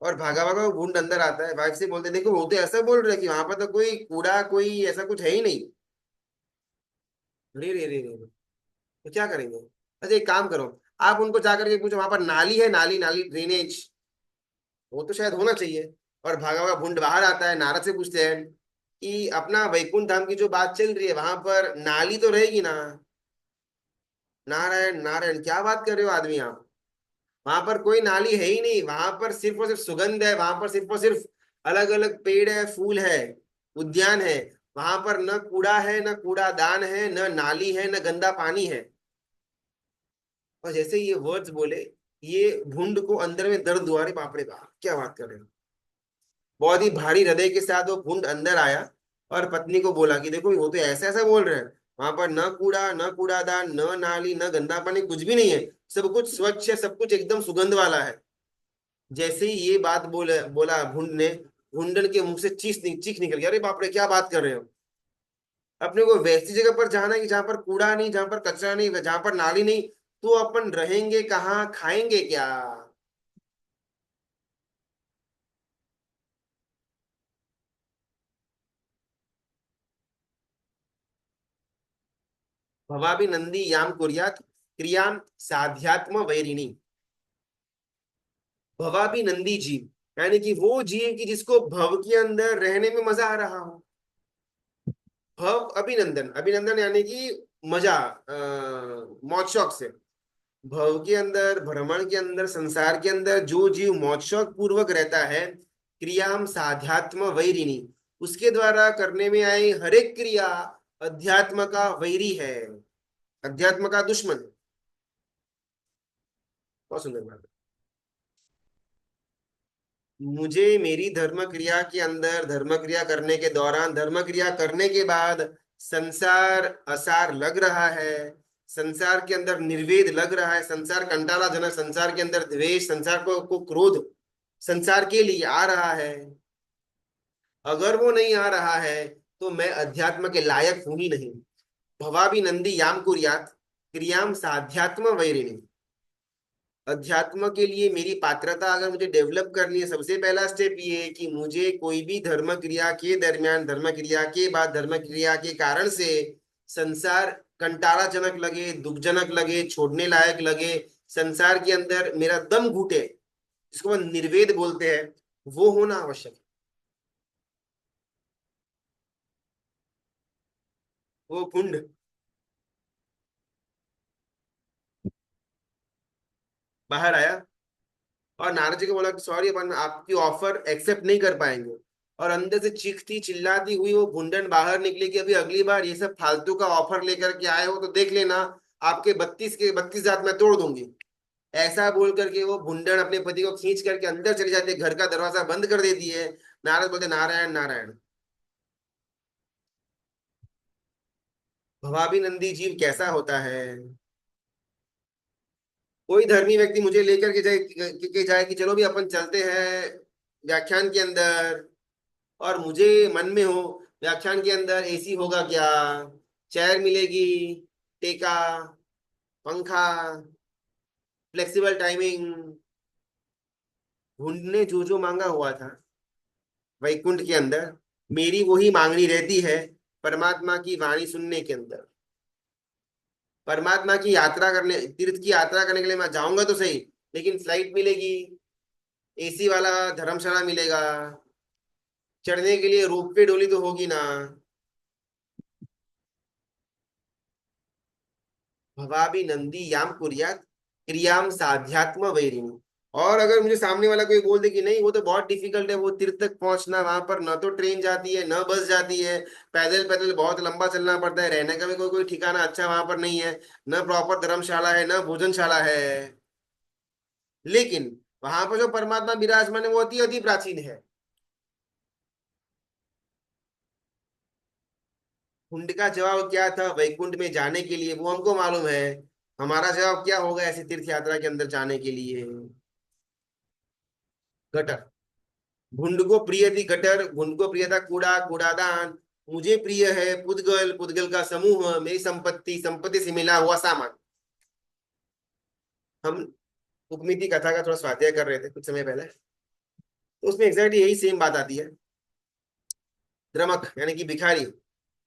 Speaker 1: और भागा भागा वो भुंड अंदर आता है, वाइफ से बोलते देखो वो तो ऐसा बोल रहे हैं कि वहां पर तो कोई कूड़ा, कोई ऐसा कुछ है ही नहीं। रे रे रे रे रे। तो क्या करेंगे? अच्छा एक काम करो, आप उनको जाकर के पूछो वहां पर नाली है, नाली नाली ड्रेनेज, वो तो शायद होना चाहिए। और भागा भागा भुंड बाहर आता है, नारद से पूछते हैं कि अपना वैकुंठ धाम की जो बात चल रही है, वहां पर नाली तो रहेगी ना? नारायण नारायण क्या बात कर रहे हो आदमी आप? वहां पर कोई नाली है ही नहीं, वहां पर सिर्फ और सिर्फ सुगंध है, वहां पर सिर्फ और सिर्फ अलग अलग पेड़ है, फूल है, उद्यान है। वहां पर न कूड़ा है, न कूड़ादान है, न नाली है, न गंदा पानी है। और जैसे ये वर्ड्स बोले, ये भुंड को अंदर में दर्द हुआ, रे बाप रे बाप, क्या बात कर रहे हो। बहुत ही भारी हृदय के साथ वो भुंड अंदर आया, और पत्नी को बोला कि देखो वो तो ऐसा ऐसा बोल रहे हैं, वहां पर न कूड़ा, न कूड़ादान, न नाली, न गंदा पानी, कुछ भी नहीं है, सब कुछ स्वच्छ है, सब कुछ एकदम सुगंध वाला है। जैसे ही ये बात बोले, बोला भुंड ने, भुंडन के मुंह से चीख निकल गया, अरे बाप रे क्या बात कर रहे हो? अपने को वैसी जगह पर जाना है कि जहां पर कूड़ा नहीं, जहां पर कचरा नहीं, जहां पर नाली नहीं, तो अपन रहेंगे कहाँ, खाएंगे क्या? भवाभि नंदी याम कुर्यात क्रियाम साध्यात्म वैरिणी। भवाभि नंदी जीव यानी कि वो जीव की जिसको भव के अंदर रहने में मजा आ रहा हो। भव अभिनंदन, अभिनंदन यानी कि मजा, मौज शौक से। भव के अंदर, भ्रमण के अंदर, संसार के अंदर जो जीव मौज शौक पूर्वक रहता है, क्रियाम साध्यात्म वैरिणी, उसके द्वारा करने में आई हर एक क्रिया अध्यात्म का वैरी है, अध्यात्म का दुश्मन है। बहुत सुंदर बात है। मुझे मेरी धर्म क्रिया के अंदर, धर्म क्रिया करने के दौरान, धर्म क्रिया करने के बाद संसार असार लग रहा है, संसार के अंदर निर्वेद लग रहा है, संसार कंटालाजनक, संसार के अंदर द्वेष, संसार को क्रोध संसार के लिए आ रहा है। अगर वो नहीं आ रहा है तो मैं अध्यात्म के लायक हूं ही नहीं। भवाभि नंदी याम कुर्यात क्रियाम साध्यात्म वैरिणी। अध्यात्म के लिए मेरी पात्रता अगर मुझे डेवलप करनी है, सबसे पहला स्टेप ये है कि मुझे कोई भी धर्म क्रिया के दरमियान, धर्म क्रिया के बाद, धर्म क्रिया के कारण से संसार कंटाराजनक लगे, दुखजनक लगे, छोड़ने लायक लगे, संसार के अंदर मेरा दम घुटे, जिसको हम निर्वेद बोलते हैं, वो होना आवश्यक है। वो कुंड। बाहर आया और नारद जी को बोला कि सॉरी, अपन आपकी ऑफर एक्सेप्ट नहीं कर पाएंगे। और अंदर से चीखती चिल्लाती हुई वो भुंडन बाहर निकली कि अभी अगली बार ये सब फालतू का ऑफर लेकर के आए हो तो देख लेना, आपके 32 के 32 दांत मैं तोड़ दूंगी। ऐसा बोल करके वो भुंडन अपने पति को खींच करके अंदर चली जाती है, घर का दरवाजा बंद कर देती है। नारद बोलते नारायण नारायण। भवाभी नंदी जीव कैसा होता है? कोई धर्मी व्यक्ति मुझे लेकर के जाए के जाए कि चलो भी अपन चलते हैं व्याख्यान के अंदर, और मुझे मन में हो व्याख्यान के अंदर एसी होगा क्या, चेयर मिलेगी, टेका, पंखा, फ्लेक्सिबल टाइमिंग, ढूंढने जो जो मांगा हुआ था वैकुंठ के अंदर, मेरी वही मांगनी रहती है परमात्मा की वाणी सुनने के अंदर। परमात्मा की यात्रा करने, तीर्थ की यात्रा करने के लिए मैं जाऊंगा तो सही, लेकिन फ्लाइट मिलेगी, एसी वाला धर्मशाला मिलेगा, चढ़ने के लिए रोपवे डोली तो होगी ना। भवाभि नंदी याम कुर्यात क्रियाम साध्यात्म वैरिणी। और अगर मुझे सामने वाला कोई बोल दे कि नहीं वो तो बहुत डिफिकल्ट है वो तीर्थ तक पहुंचना, वहां पर न तो ट्रेन जाती है न बस जाती है, पैदल पैदल बहुत लंबा चलना पड़ता है, रहने का भी कोई कोई ठिकाना अच्छा वहां पर नहीं है, न प्रॉपर धर्मशाला है न भोजनशाला है, लेकिन वहां पर जो परमात्मा विराजमान है वो अति अति प्राचीन है। कुंड का जवाब क्या था वैकुंठ में जाने के लिए वो हमको मालूम है, हमारा जवाब क्या होगा ऐसी तीर्थ यात्रा के अंदर जाने के लिए? गटर। भुंड को प्रिय थी गटर, भुंड को प्रिय था कूड़ा कूड़ादान, मुझे प्रिय है पुद्गल, पुद्गल का समूह, मेरी संपत्ति, संपत्ति से मिला हुआ सामान। हम उपमिति कथा का थोड़ा स्वाध्याय कर रहे थे कुछ समय पहले, तो उसमें एग्जैक्टली यही सेम बात आती है। द्रमक यानी कि भिखारी,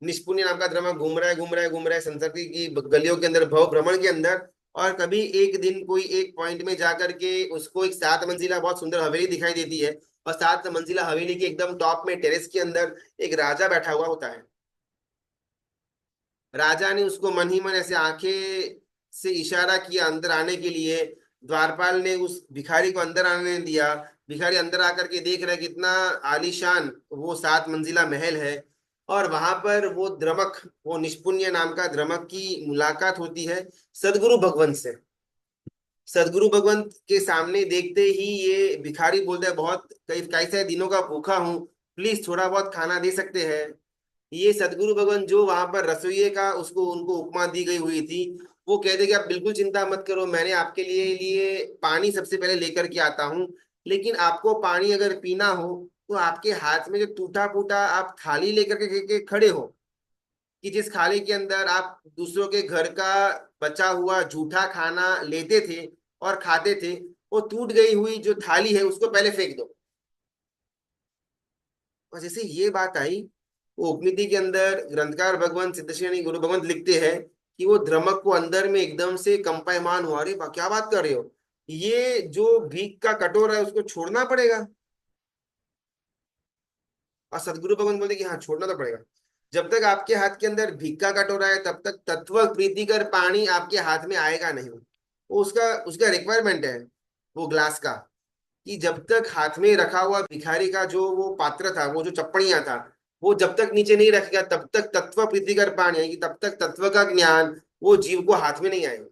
Speaker 1: निष्पुण्य नाम का द्रमक घूम रहा है घूम रहा है घूम रहा है संसार की गलियों के अंदर, भव भ्रमण के अंदर, और कभी एक दिन कोई एक पॉइंट में जाकर के उसको एक 7 मंजिला बहुत सुंदर हवेली दिखाई देती है, और 7 मंजिला हवेली के एकदम टॉप में टेरेस के अंदर एक राजा बैठा हुआ होता है। राजा ने उसको मन ही मन ऐसे आंखें से इशारा किया अंदर आने के लिए, द्वारपाल ने उस भिखारी को अंदर आने दिया। भिखारी अंदर आकर के देख रहा है कितना आलीशान वो 7 मंजिला महल है, और वहां पर वो द्रमक, वो निष्पुण्य नाम का द्रमक की मुलाकात होती है सदगुरु भगवंत से। सदगुरु भगवंत के सामने देखते ही ये भिखारी बोलता है बहुत कई कई सारे दिनों का भूखा हूँ, प्लीज थोड़ा बहुत खाना दे सकते हैं। ये सदगुरु भगवान जो वहां पर रसोइये का उसको उनको उपमा दी गई हुई थी, वो कहते कि आप बिल्कुल चिंता मत करो, मैंने आपके लिए लिए पानी सबसे पहले लेकर के आता हूँ, लेकिन आपको पानी अगर पीना हो तो आपके हाथ में जो टूटा फूटा आप थाली लेकर के खड़े हो, कि जिस थाली के अंदर आप दूसरों के घर का बचा हुआ जूठा खाना लेते थे और खाते थे, वो टूट गई हुई जो थाली है उसको पहले फेंक दो। और जैसे ये बात आई, वो उपनिधि के अंदर ग्रंथकार भगवान सिद्धश्रेणी गुरु भगवंत लिखते हैं कि वो द्रमक को अंदर में एकदम से कंपायमान हुआ, अरे क्या बात कर रहे हो, ये जो भीख का कटोरा है उसको छोड़ना पड़ेगा। और सदगुरु भगवान बोलते कि हाँ छोड़ना तो पड़ेगा, जब तक आपके हाथ के अंदर भीख का कटोरा है तब तक तत्व प्रीतिकर पानी आपके हाथ में आएगा नहीं। वो उसका उसका रिक्वायरमेंट है वो ग्लास का, कि जब तक हाथ में रखा हुआ भिखारी का जो वो पात्र था, वो जो चप्पड़िया था, वो जब तक नीचे नहीं रखेगा तब तक तत्व प्रीतिकर पानी आएगी, तब तक तत्व का ज्ञान वो जीव को हाथ में नहीं आएगा।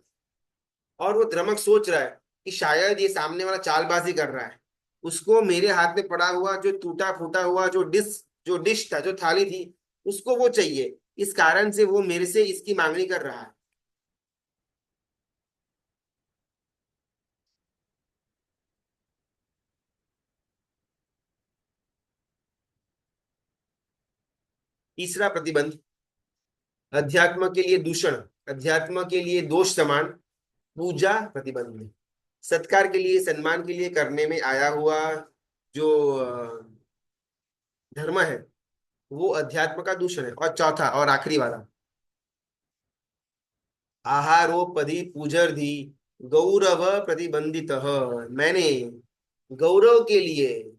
Speaker 1: और वो द्रमक सोच रहा है कि शायद ये सामने वाला चालबाजी कर रहा है, उसको मेरे हाथ में पड़ा हुआ जो टूटा फूटा हुआ जो डिश था जो थाली थी उसको वो चाहिए, इस कारण से वो मेरे से इसकी मांगनी कर रहा है। तीसरा प्रतिबंध, अध्यात्म के लिए दूषण, अध्यात्म के लिए दोष समान, पूजा प्रतिबंध में, सत्कार के लिए सम्मान के लिए करने में आया हुआ जो धर्म है वो अध्यात्म का दूषण है। और चौथा और आखिरी वाला, आहारोपधि पूजर्धि गौरव प्रतिबंधित, मैंने गौरव के लिए,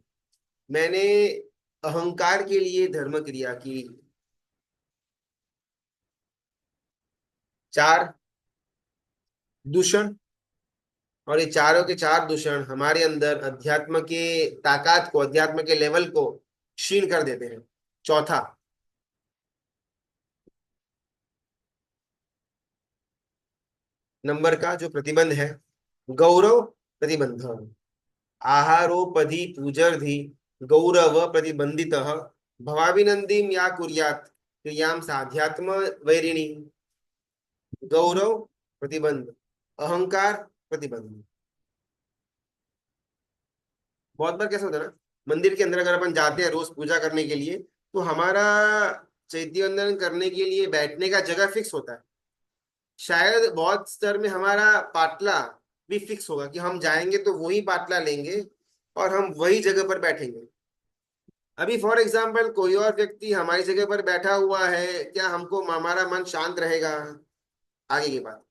Speaker 1: मैंने अहंकार के लिए धर्म क्रिया की। 4 दूषण, और ये चारों के चार दूषण हमारे अंदर अध्यात्म के ताकत को, अध्यात्म के लेवल को क्षीण कर देते हैं। चौथा नंबर का जो प्रतिबंध है, गौरव प्रतिबंध। आहारोपधि पूजर्धि गौरव प्रतिबंधित भवाभिनंदीम या कुर्यात् क्रियाम साध्यात्म वैरिणी। गौरव प्रतिबंध, अहंकार प्रतिबंध। बहुत बार कैसा होता है ना, मंदिर के अंदर अगर अपन जाते हैं रोज पूजा करने के लिए, तो हमारा चैत्य वंदन करने के लिए बैठने का जगह फिक्स होता है। शायद बहुत स्तर में हमारा पाटला भी फिक्स होगा कि हम जाएंगे तो वही पाटला लेंगे और हम वही जगह पर बैठेंगे। अभी फॉर एग्जाम्पल कोई और व्यक्ति हमारी जगह पर बैठा हुआ है, क्या हमको हमारा मन शांत रहेगा? आगे की बात।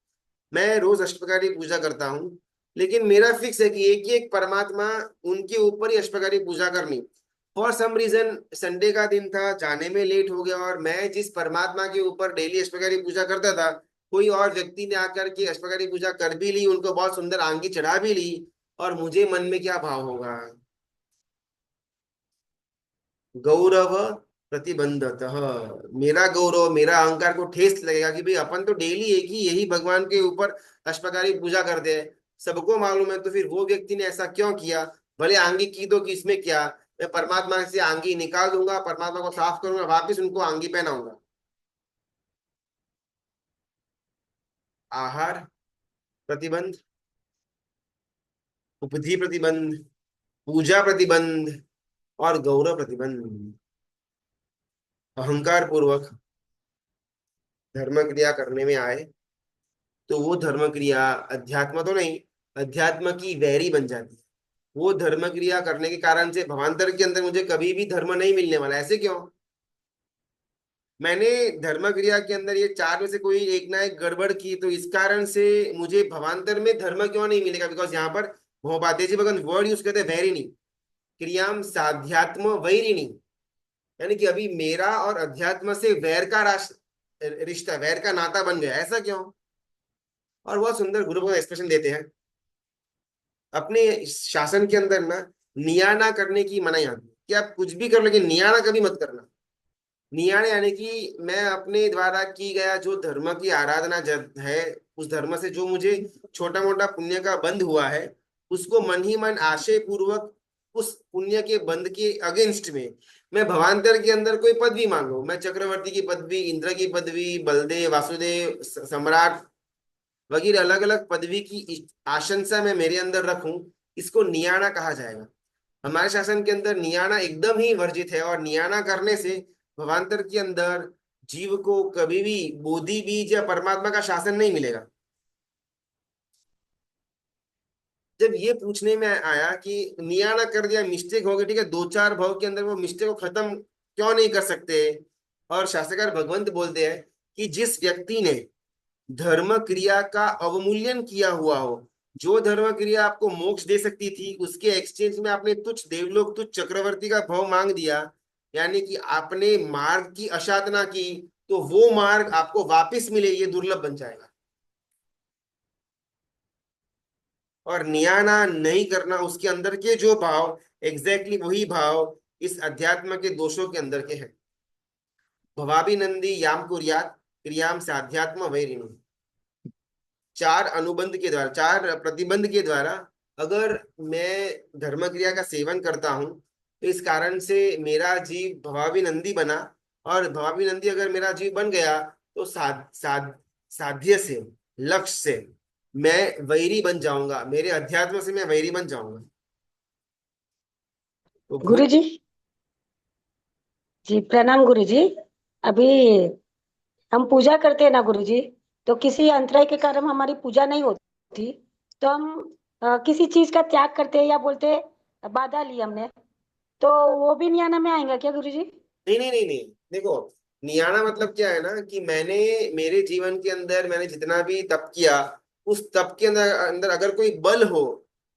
Speaker 1: मैं रोज अष्टप्रकारी पूजा करता हूँ, लेकिन मेरा फिक्स है कि एक ही एक परमात्मा, उनके ऊपर ही अष्टप्रकारी पूजा करनी। फॉर सम रीजन संडे का दिन था, जाने में लेट हो गया, और मैं जिस परमात्मा के ऊपर डेली अष्टप्रकारी पूजा करता था, कोई और व्यक्ति ने आकर के अष्टप्रकारी पूजा कर भी ली, उनको बहुत सुंदर आंगी चढ़ा भी ली, और मुझे मन में क्या भाव होगा? गौरव प्रतिबंधतः। मेरा गौरव, मेरा अहंकार को ठेस लगेगा कि भाई अपन तो डेली एक ही यही भगवान के ऊपर अष्टप्रकारी पूजा करते हैं, सबको मालूम है, तो फिर वो व्यक्ति ने ऐसा क्यों किया? भले आंगी की तो कि इसमें क्या, मैं परमात्मा से आंगी निकाल दूंगा, परमात्मा को साफ करूंगा, वापिस उनको आंगी पहनाऊंगा। आहार प्रतिबंध, उपधि प्रतिबंध, पूजा प्रतिबंध और गौरव प्रतिबंध। अहंकार पूर्वक धर्म क्रिया करने में आए तो वो धर्म क्रिया अध्यात्म तो नहीं, अध्यात्म की वैरी बन जाती है। वो धर्म क्रिया करने के कारण से भवांतर के अंदर मुझे कभी भी धर्म नहीं मिलने वाला। ऐसे क्यों? मैंने धर्म क्रिया के अंदर ये चार में से कोई एक ना एक गड़बड़ की, तो इस कारण से मुझे भवांतर में धर्म क्यों नहीं मिलेगा? बिकॉज यहाँ पर भोपाध्याय जी भगवान वर्ड यूज करते हैं वैरिणी, क्रियाम साध्यात्म वैरिणी। यानी कि अभी मेरा और अध्यात्म से वैर का रिश्ता, वैर का नाता बन गया। ऐसा क्यों? और बहुत सुंदर गुरु भगवान एक्सप्रेशन देते हैं अपने शासन के अंदर ना। नियाना करने की मनाही आती है कि आप कुछ भी कर लो, लेकिन नियाना कभी मत करना। नियाना यानी कि मैं अपने द्वारा की गया जो धर्म की आराधना है, उस धर्म से जो मुझे छोटा मोटा पुण्य का बंध हुआ है, उसको मन ही मन आशय पूर्वक उस पुण्य के बंध के अगेंस्ट में मैं भवांतर के अंदर कोई पदवी मांगू। मैं चक्रवर्ती की पदवी, इंद्र की पदवी, बलदेव, वासुदेव, सम्राट वगैरह अलग अलग पदवी की आशंसा में मेरे अंदर रखूं, इसको नियाना कहा जाएगा। हमारे शासन के अंदर नियाना एकदम ही वर्जित है, और नियाना करने से भवांतर के अंदर जीव को कभी भी बोधि बीज या परमात्मा का शासन नहीं मिलेगा। जब ये पूछने में आया कि नियाना कर दिया, मिस्टेक हो गई, ठीक है, दो चार भाव के अंदर वो मिस्टेक को खत्म क्यों नहीं कर सकते? और शास्त्रकार भगवंत बोलते हैं कि जिस व्यक्ति ने धर्म क्रिया का अवमूल्यन किया हुआ हो, जो धर्म क्रिया आपको मोक्ष दे सकती थी, उसके एक्सचेंज में आपने तुच्छ देवलोक, तुच्छ चक्रवर्ती का भाव मांग दिया, यानी कि आपने मार्ग की असाधना की, तो वो मार्ग आपको वापस मिले ये दुर्लभ बन जाएगा। और नियाना नहीं करना, उसके अंदर के जो भाव, एग्जैक्टली वही भाव इस अध्यात्म के दोषों के अंदर के हैं। भवाभिनंदी याम कुर्यात क्रियाम से अध्यात्म वैरिणी। चार अनुबंध के द्वारा, चार प्रतिबंध के द्वारा अगर मैं धर्म क्रिया का सेवन करता हूं, तो इस कारण से मेरा जीव भवाभिनंदी बना, और भवाभिनंदी अगर मेरा जीव बन गया, तो साध्य से, लक्ष्य से मैं वैरी बन जाऊंगा, मेरे अध्यात्म से मैं वैरी बन जाऊंगा। तो भूल।
Speaker 2: गुरु जी। जी प्रणाम गुरु जी। अभी हम पूजा करते हैं ना गुरु जी, तो किसी अंतराय के कारण हमारी पूजा नहीं होती, तो हम किसी चीज का त्याग करते हैं या बोलते हैं बाधा ली हमने, तो वो भी नियाना में आएगा क्या गुरु जी?
Speaker 1: नहीं नहीं नहीं नहीं, देखो, नियाना मतलब क्या है ना, कि मैंने मेरे जीवन के अंदर मैंने जितना भी तप किया, उस तप के अंदर अंदर अगर कोई बल हो,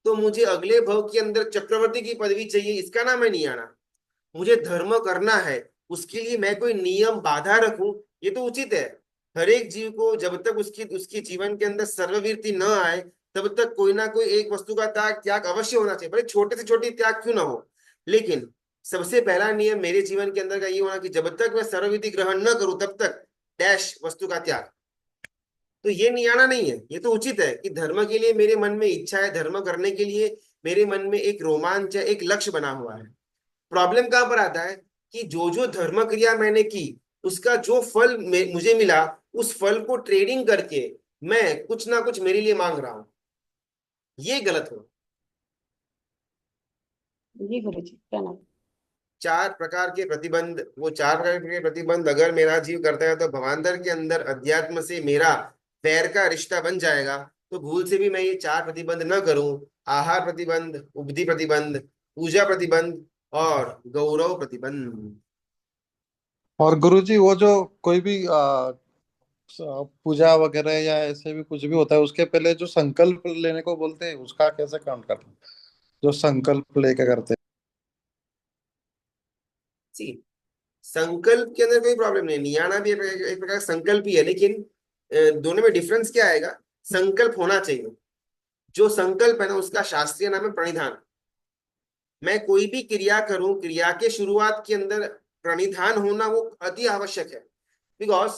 Speaker 1: तो मुझे अगले भव के अंदर चक्रवर्ती की पदवी चाहिए, इसका नाम है नियाना। मुझे धर्म करना है, उसके लिए मैं कोई नियम बाधा रखूं, ये तो उचित है। हर एक जीव को जब तक उसकी उसकी जीवन के अंदर सर्ववीरति न आए, तब तक कोई ना कोई एक वस्तु का त्याग त्याग अवश्य होना चाहिए, भले छोटे से छोटी त्याग क्यों ना हो। लेकिन सबसे पहला नियम मेरे जीवन के अंदर का ये होना कि जब तक मैं सर्वविधि ग्रहण न करूं तब तक डैश वस्तु का त्याग। तो ये नियाना नहीं है, ये तो उचित है कि धर्म के लिए मेरे मन में इच्छा है, धर्म करने के लिए मेरे मन में एक रोमांच है, एक लक्ष्य बना हुआ है। प्रॉब्लम कहां पर आता है कि जो जो धर्म क्रिया मैंने की उसका जो फल मुझे मिला, उस फल को ट्रेडिंग करके मैं कुछ ना कुछ मेरे लिए मांग रहा हूं। ये गलत हो।
Speaker 2: जी गुरु जी, क्या नाम।
Speaker 1: चार प्रकार के प्रतिबंध, वो चार प्रकार के प्रतिबंध अगर मेरा जीव करता है तो भवांतर के अंदर अध्यात्म से मेरा पैर का रिश्ता बन जाएगा। तो भूल से भी मैं ये चार प्रतिबंध न करूं। आहार प्रतिबंध, उपधि प्रतिबंध, पूजा प्रतिबंध और गौरव प्रतिबंध।
Speaker 3: और गुरुजी वो जो कोई भी पूजा वगैरह या ऐसे भी कुछ भी होता है, उसके पहले जो संकल्प लेने को बोलते हैं, उसका कैसे काउंट करते हैं, जो संकल्प लेके करते
Speaker 1: सी, संकल्प के अंदर कोई प्रॉब्लम नहीं, नियाना भी एक प्रकार का संकल्प ही है, लेकिन दोनों में डिफरेंस क्या आएगा। संकल्प होना चाहिए। जो संकल्प है ना उसका शास्त्रीय नाम है प्रणिधान। मैं कोई भी क्रिया करूं, क्रिया के शुरुआत के अंदर प्रणिधान होना वो अति आवश्यक है। बिकॉज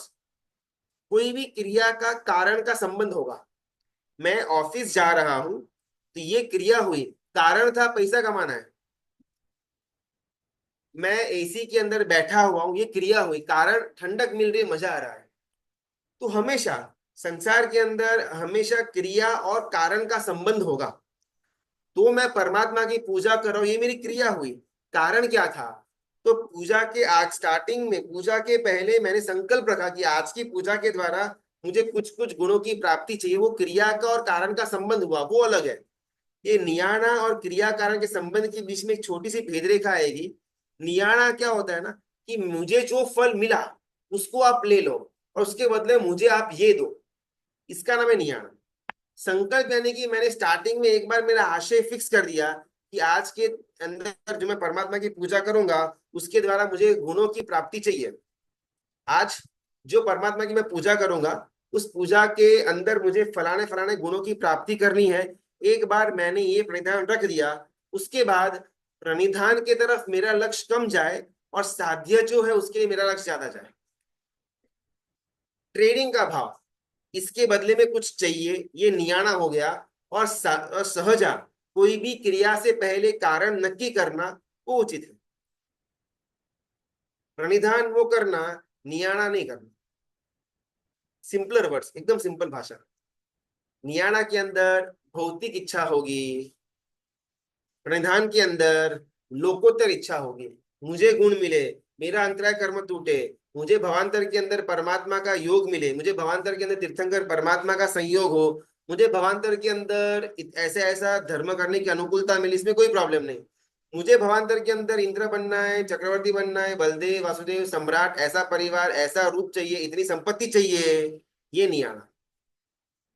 Speaker 1: कोई भी क्रिया का कारण का संबंध होगा। मैं ऑफिस जा रहा हूं तो ये क्रिया हुई, कारण था पैसा कमाना है। मैं एसी के अंदर बैठा हुआ हूं, ये क्रिया हुई, कारण ठंडक मिल रही है, मजा आ रहा है। तो हमेशा संसार के अंदर हमेशा क्रिया और कारण का संबंध होगा। तो मैं परमात्मा की पूजा कर रहा हूं, ये मेरी क्रिया हुई। कारण क्या था? तो पूजा के आज स्टार्टिंग में, पूजा के पहले मैंने संकल्प रखा कि आज की पूजा के द्वारा मुझे कुछ कुछ गुणों की प्राप्ति चाहिए। वो क्रिया का और कारण का संबंध हुआ, वो अलग है। ये नियाणा और क्रिया कारण के संबंध के बीच में एक छोटी सी भेद रेखा आएगी। नियाणा क्या होता है ना, कि मुझे जो फल मिला उसको आप ले लो और उसके बदले मुझे आप ये दो, इसका नाम है नियाणा। संकल्प यानी कि मैंने स्टार्टिंग में एक बार मेरा आशय फिक्स कर दिया कि आज के अंदर जो मैं परमात्मा की पूजा करूंगा उसके द्वारा मुझे गुणों की प्राप्ति चाहिए। आज जो परमात्मा की मैं पूजा करूंगा उस पूजा के अंदर मुझे फलाने फलाने गुणों की प्राप्ति करनी है। एक बार मैंने ये प्रणिधान रख दिया, उसके बाद प्रणिधान के तरफ मेरा लक्ष्य कम जाए और साध्य जो है उसके लिए मेरा लक्ष्य ज्यादा जाए। ट्रेडिंग का भाव, इसके बदले में कुछ चाहिए, ये नियाणा हो गया। और और सहजा, कोई भी क्रिया से पहले कारण नक्की करना वो उचित है। प्रणिधान वो करना, नियाणा नहीं करना। सिंपलर वर्ड्स, एकदम सिंपल भाषा। नियाणा के अंदर भौतिक इच्छा होगी, प्रणिधान के अंदर लोकोत्तर इच्छा होगी। मुझे गुण मिले, मेरा अंतराय कर्म टूटे, मुझे भवांतर के अंदर परमात्मा का योग मिले, मुझे भवांतर के अंदर तीर्थंकर परमात्मा का संयोग हो, मुझे भवांतर के अंदर ऐसे ऐसा धर्म करने की अनुकूलता मिली, इसमें कोई प्रॉब्लम नहीं। मुझे भवांतर के अंदर इंद्र बनना है, चक्रवर्ती बनना है, बलदेव वासुदेव सम्राट, ऐसा परिवार, ऐसा रूप चाहिए, इतनी संपत्ति चाहिए, ये नहीं आना।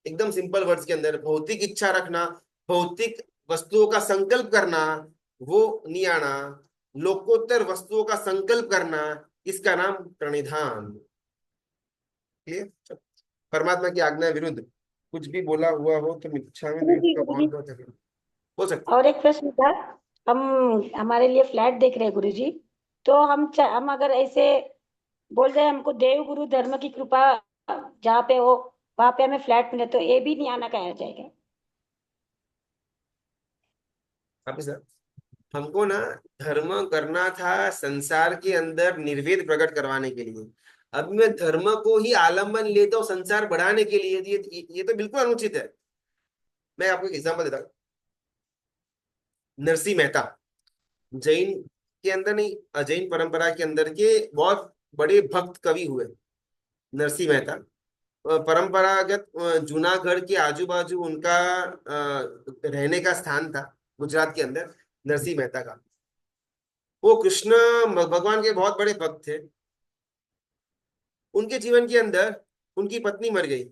Speaker 1: एकदम सिंपल वर्ड्स के अंदर भौतिक इच्छा रखना, भौतिक वस्तुओं का संकल्प करना, वो नहीं आना। लोकोत्तर वस्तुओं का संकल्प करना, इसका नाम प्रणिधान। क्लियर? परमात्मा की आज्ञा विरुद्ध कुछ भी बोला हुआ हो तो इच्छा में
Speaker 2: गुरु
Speaker 1: नहीं,
Speaker 2: जी,
Speaker 1: उसका
Speaker 2: गुरु
Speaker 1: बहुत
Speaker 2: जी,
Speaker 1: बहुत तकलीफ हो सकती
Speaker 2: और एक प्रश्न था। हम हमारे लिए फ्लैट देख रहे हैं गुरु जी। तो हम अगर ऐसे बोल रहे हैं हमको देव गुरु धर्म की कृपा जहाँ पे हो वहां पे हमें फ्लैट मिले, तो ये भी नहीं आना कहा जाएगा।
Speaker 1: है। आप सर, हमको ना धर्म करना था संसार के अंदर निर्वेद प्रकट करवाने के लिए। अब मैं धर्म को ही आलम्बन लेता हूँ संसार बढ़ाने के लिए, ये तो बिल्कुल अनुचित है। मैं आपको एक एग्जांपल देता हूँ। नरसिंह मेहता जैन के अंदर नहीं, अजैन परंपरा के अंदर के बहुत बड़े भक्त कवि हुए। नरसिंह मेहता परंपरागत जूनागढ़ के आजू बाजू उनका रहने का स्थान था, गुजरात के अंदर, नरसिंह मेहता का। वो कृष्ण भगवान के बहुत बड़े भक्त थे। उनके जीवन के अंदर उनकी पत्नी मर गई।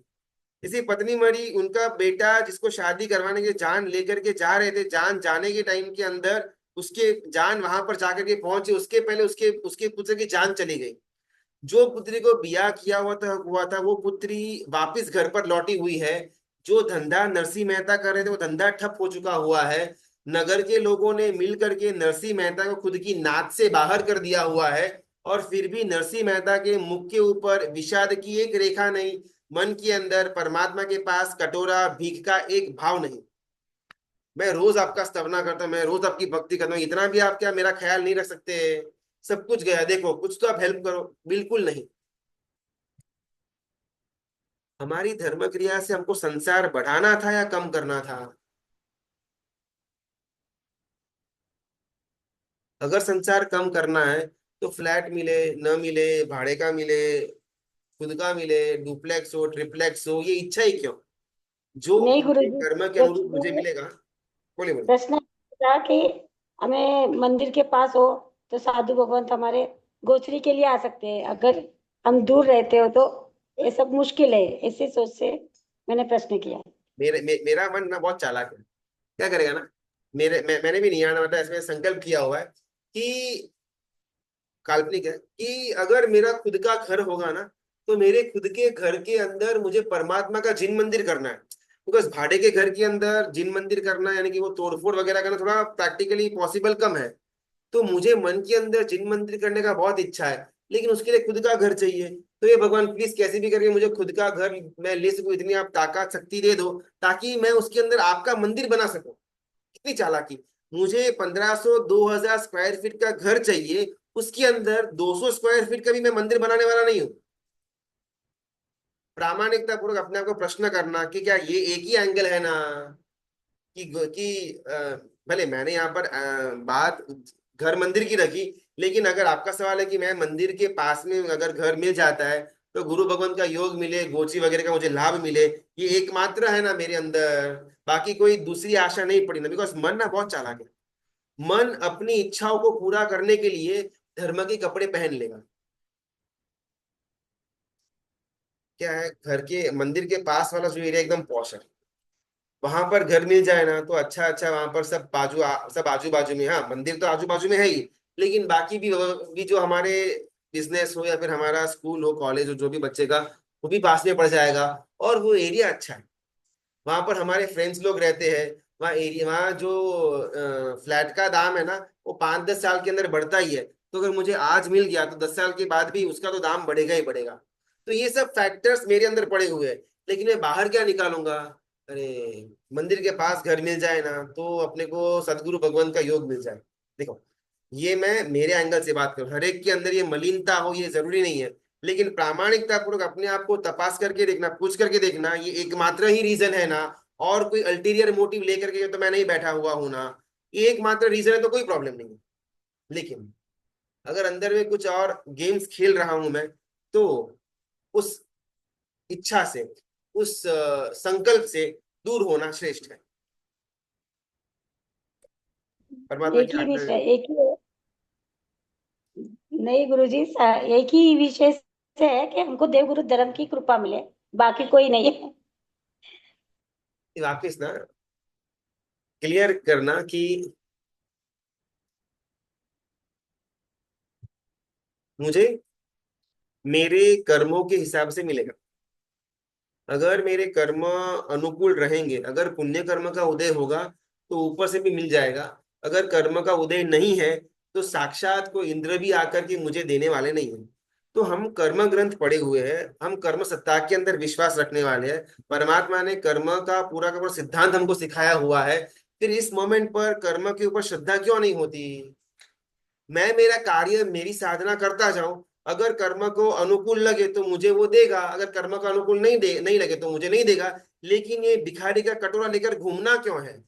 Speaker 1: इसी पत्नी मरी, उनका बेटा जिसको शादी करवाने के जान लेकर के जा रहे थे, जान जाने के टाइम के अंदर उसके जान वहां पर जाकर के पहुंचे, उसके पहले उसके उसके पुत्र की जान चली गई। जो पुत्री को बियाह किया हुआ था वो पुत्री वापिस घर पर लौटी हुई है। जो धंधा नरसिंह मेहता कर रहे थे वो धंधा ठप हो चुका हुआ है। नगर के लोगों ने मिल करके नरसिंह मेहता को खुद की नाक से बाहर कर दिया हुआ है। और फिर भी नरसिंह मेहता के मुख के ऊपर विषाद की एक रेखा नहीं, मन के अंदर परमात्मा के पास कटोरा भीख का एक भाव नहीं। मैं रोज आपका स्तवना करता हूं, मैं रोज आपकी भक्ति करता हूँ, इतना भी आप क्या मेरा ख्याल नहीं रख सकते? सब कुछ गया, देखो कुछ तो आप हेल्प करो। बिल्कुल नहीं। हमारी धर्म क्रिया से हमको संसार बढ़ाना था या कम करना था? अगर संसार कम करना है तो फ्लैट मिले न मिले, भाड़े का मिले, खुद का मिले, डुप्लेक्स हो ट्रिप्लेक्स हो, ये इच्छा ही क्यों? जो
Speaker 2: नहीं
Speaker 1: मेरे
Speaker 2: गुरुजी,
Speaker 1: कर्म के अनुरूप मुझे
Speaker 2: देखिए,
Speaker 1: मिलेगा। बोले बोले।
Speaker 2: प्रश्न था कि हमें मंदिर के पास हो तो साधु भगवंत हमारे गोचरी के लिए आ सकते हैं, अगर हम दूर रहते हो तो ये सब मुश्किल है, इसी सोच से मैंने प्रश्न किया।
Speaker 1: मेरा मन ना बहुत चालाक है। क्या करेगा ना, मैंने भी नहीं आना, मतलब इसमें संकल्प किया हुआ है कि काल्पनिक है कि अगर मेरा खुद का घर होगा ना, तो मेरे खुद के घर के अंदर मुझे परमात्मा का जिन मंदिर करना है। बिकॉज भाड़े के घर के अंदर जिन मंदिर करना, यानी कि वो तोड़फोड़ वगैरह करना थोड़ा प्रैक्टिकली पॉसिबल कम है। तो मुझे मन के अंदर जिन मंदिर करने का बहुत इच्छा है, लेकिन उसके लिए खुद का घर चाहिए। तो ये भगवान प्लीज कैसे भी करके मुझे खुद का घर मैं ले सकूं, इतनी आप ताकत शक्ति दे दो, ताकि मैं उसके अंदर आपका मंदिर बना सकूं। कितनी चालाकी! मुझे 1500 2000 स्क्वायर फीट का घर चाहिए, उसके अंदर 200 स्क्वायर फीट का भी मैं मंदिर बनाने वाला नहीं हूँ। प्रामाणिकता पूर्वक अपने आप को प्रश्न करना कि क्या ये एक ही एंगल है ना, भले मैंने यहाँ पर बात घर मंदिर की रखी, लेकिन अगर आपका सवाल है कि मैं मंदिर के पास में अगर घर मिल जाता है तो गुरु भगवान का योग मिले, गोची वगैरह का मुझे लाभ मिले, ये एकमात्र है ना मेरे अंदर। बाकी कोई दूसरी आशा नहीं पड़ी ना, बिकॉज मन ना बहुत चालाक है। मन अपनी इच्छाओं को पूरा करने के लिए धर्म के कपड़े पहन लेगा। क्या है, घर के मंदिर के पास वाला जो एरिया एकदम पॉश है, वहां पर घर मिल जाए ना तो अच्छा अच्छा, वहां पर सब आजू बाजू में, हाँ मंदिर तो आजू बाजू में है ही, लेकिन बाकी भी जो हमारे बिजनेस हो या फिर हमारा स्कूल हो कॉलेज हो, जो भी बच्चे का, वो भी पास में पड़ जाएगा। और वो एरिया अच्छा है, वहां पर हमारे फ्रेंड्स लोग रहते हैं। वहाँ जो फ्लैट का दाम है ना, वो 5-10 साल के अंदर बढ़ता ही है। तो अगर मुझे आज मिल गया तो 10 साल के बाद भी उसका तो दाम बढ़ेगा ही बढ़ेगा। तो ये सब फैक्टर्स मेरे अंदर पड़े हुए हैं, लेकिन मैं बाहर क्या निकालूंगा? अरे, मंदिर के पास घर मिल जाए ना तो अपने को सदगुरु भगवान का योग मिल जाए। देखो, ये मैं मेरे एंगल से बात करूं, हर एक के अंदर ये मलिनता हो ये जरूरी नहीं है, लेकिन प्रामाणिकता पूर्वक अपने आप को तपास करके देखना, पूछ करके देखना, ये एकमात्र ही रीजन है ना? और कोई अल्टीरियर मोटिव लेकर के तो मैं नहीं बैठा हुआ हूं ना। ये एकमात्र रीजन है तो कोई प्रॉब्लम नहीं है। लेकिन अगर अंदर में कुछ और गेम्स खेल रहा हूं मैं, तो उस इच्छा से, उस संकल्प से दूर होना श्रेष्ठ है। परमात्मा
Speaker 2: एक
Speaker 1: की
Speaker 2: ही
Speaker 1: आज्ञा है।
Speaker 2: विषय, एक ही, नहीं गुरुजी, एक ही विषय से है कि हमको देवगुरु धर्म की कृपा मिले, बाकी कोई नहीं है।
Speaker 1: वापिस ना क्लियर करना कि मुझे मेरे कर्मों के हिसाब से मिलेगा। अगर मेरे कर्म अनुकूल रहेंगे, अगर पुण्य कर्म का उदय होगा तो ऊपर से भी मिल जाएगा। अगर कर्म का उदय नहीं है तो साक्षात को इंद्र भी आकर के मुझे देने वाले नहीं है। तो हम कर्म ग्रंथ पढ़े हुए हैं, हम कर्म सत्ता के अंदर विश्वास रखने वाले हैं। परमात्मा ने कर्म का पूरा सिद्धांत हमको सिखाया हुआ है। फिर इस मोमेंट पर कर्म के ऊपर श्रद्धा क्यों नहीं होती? मैं मेरा कार्य मेरी साधना करता जाऊं, अगर कर्म को अनुकूल लगे तो मुझे वो देगा, अगर कर्म का अनुकूल नहीं लगे तो मुझे नहीं देगा। लेकिन ये भिखारी का कटोरा लेकर घूमना क्यों है?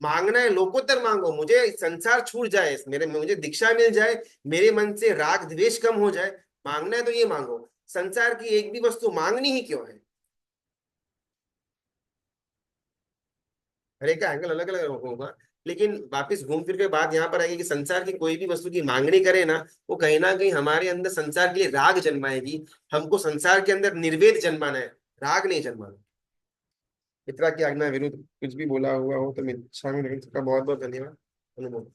Speaker 1: मांगना है लोकोत्तर मांगो, मुझे संसार छूट जाए, मेरे मुझे दीक्षा मिल जाए, मेरे मन से राग द्वेष कम हो जाए। मांगना है तो ये मांगो, संसार की एक भी वस्तु मांगनी ही क्यों है? हर एक का एंगल अलग अलग होगा, लेकिन वापस घूम फिर के बात यहाँ पर आएगी कि संसार की कोई भी वस्तु की मांगनी करे ना कहीं हमारे अंदर संसार के लिए राग जन्माएगी। हमको संसार के अंदर निर्वेद जन्माना है, राग नहीं जन्माना। मित्रा की आज्ञा विरुद्ध कुछ भी बोला हुआ हो तो मिच्छा में, बहुत बहुत धन्यवाद। अनुभव।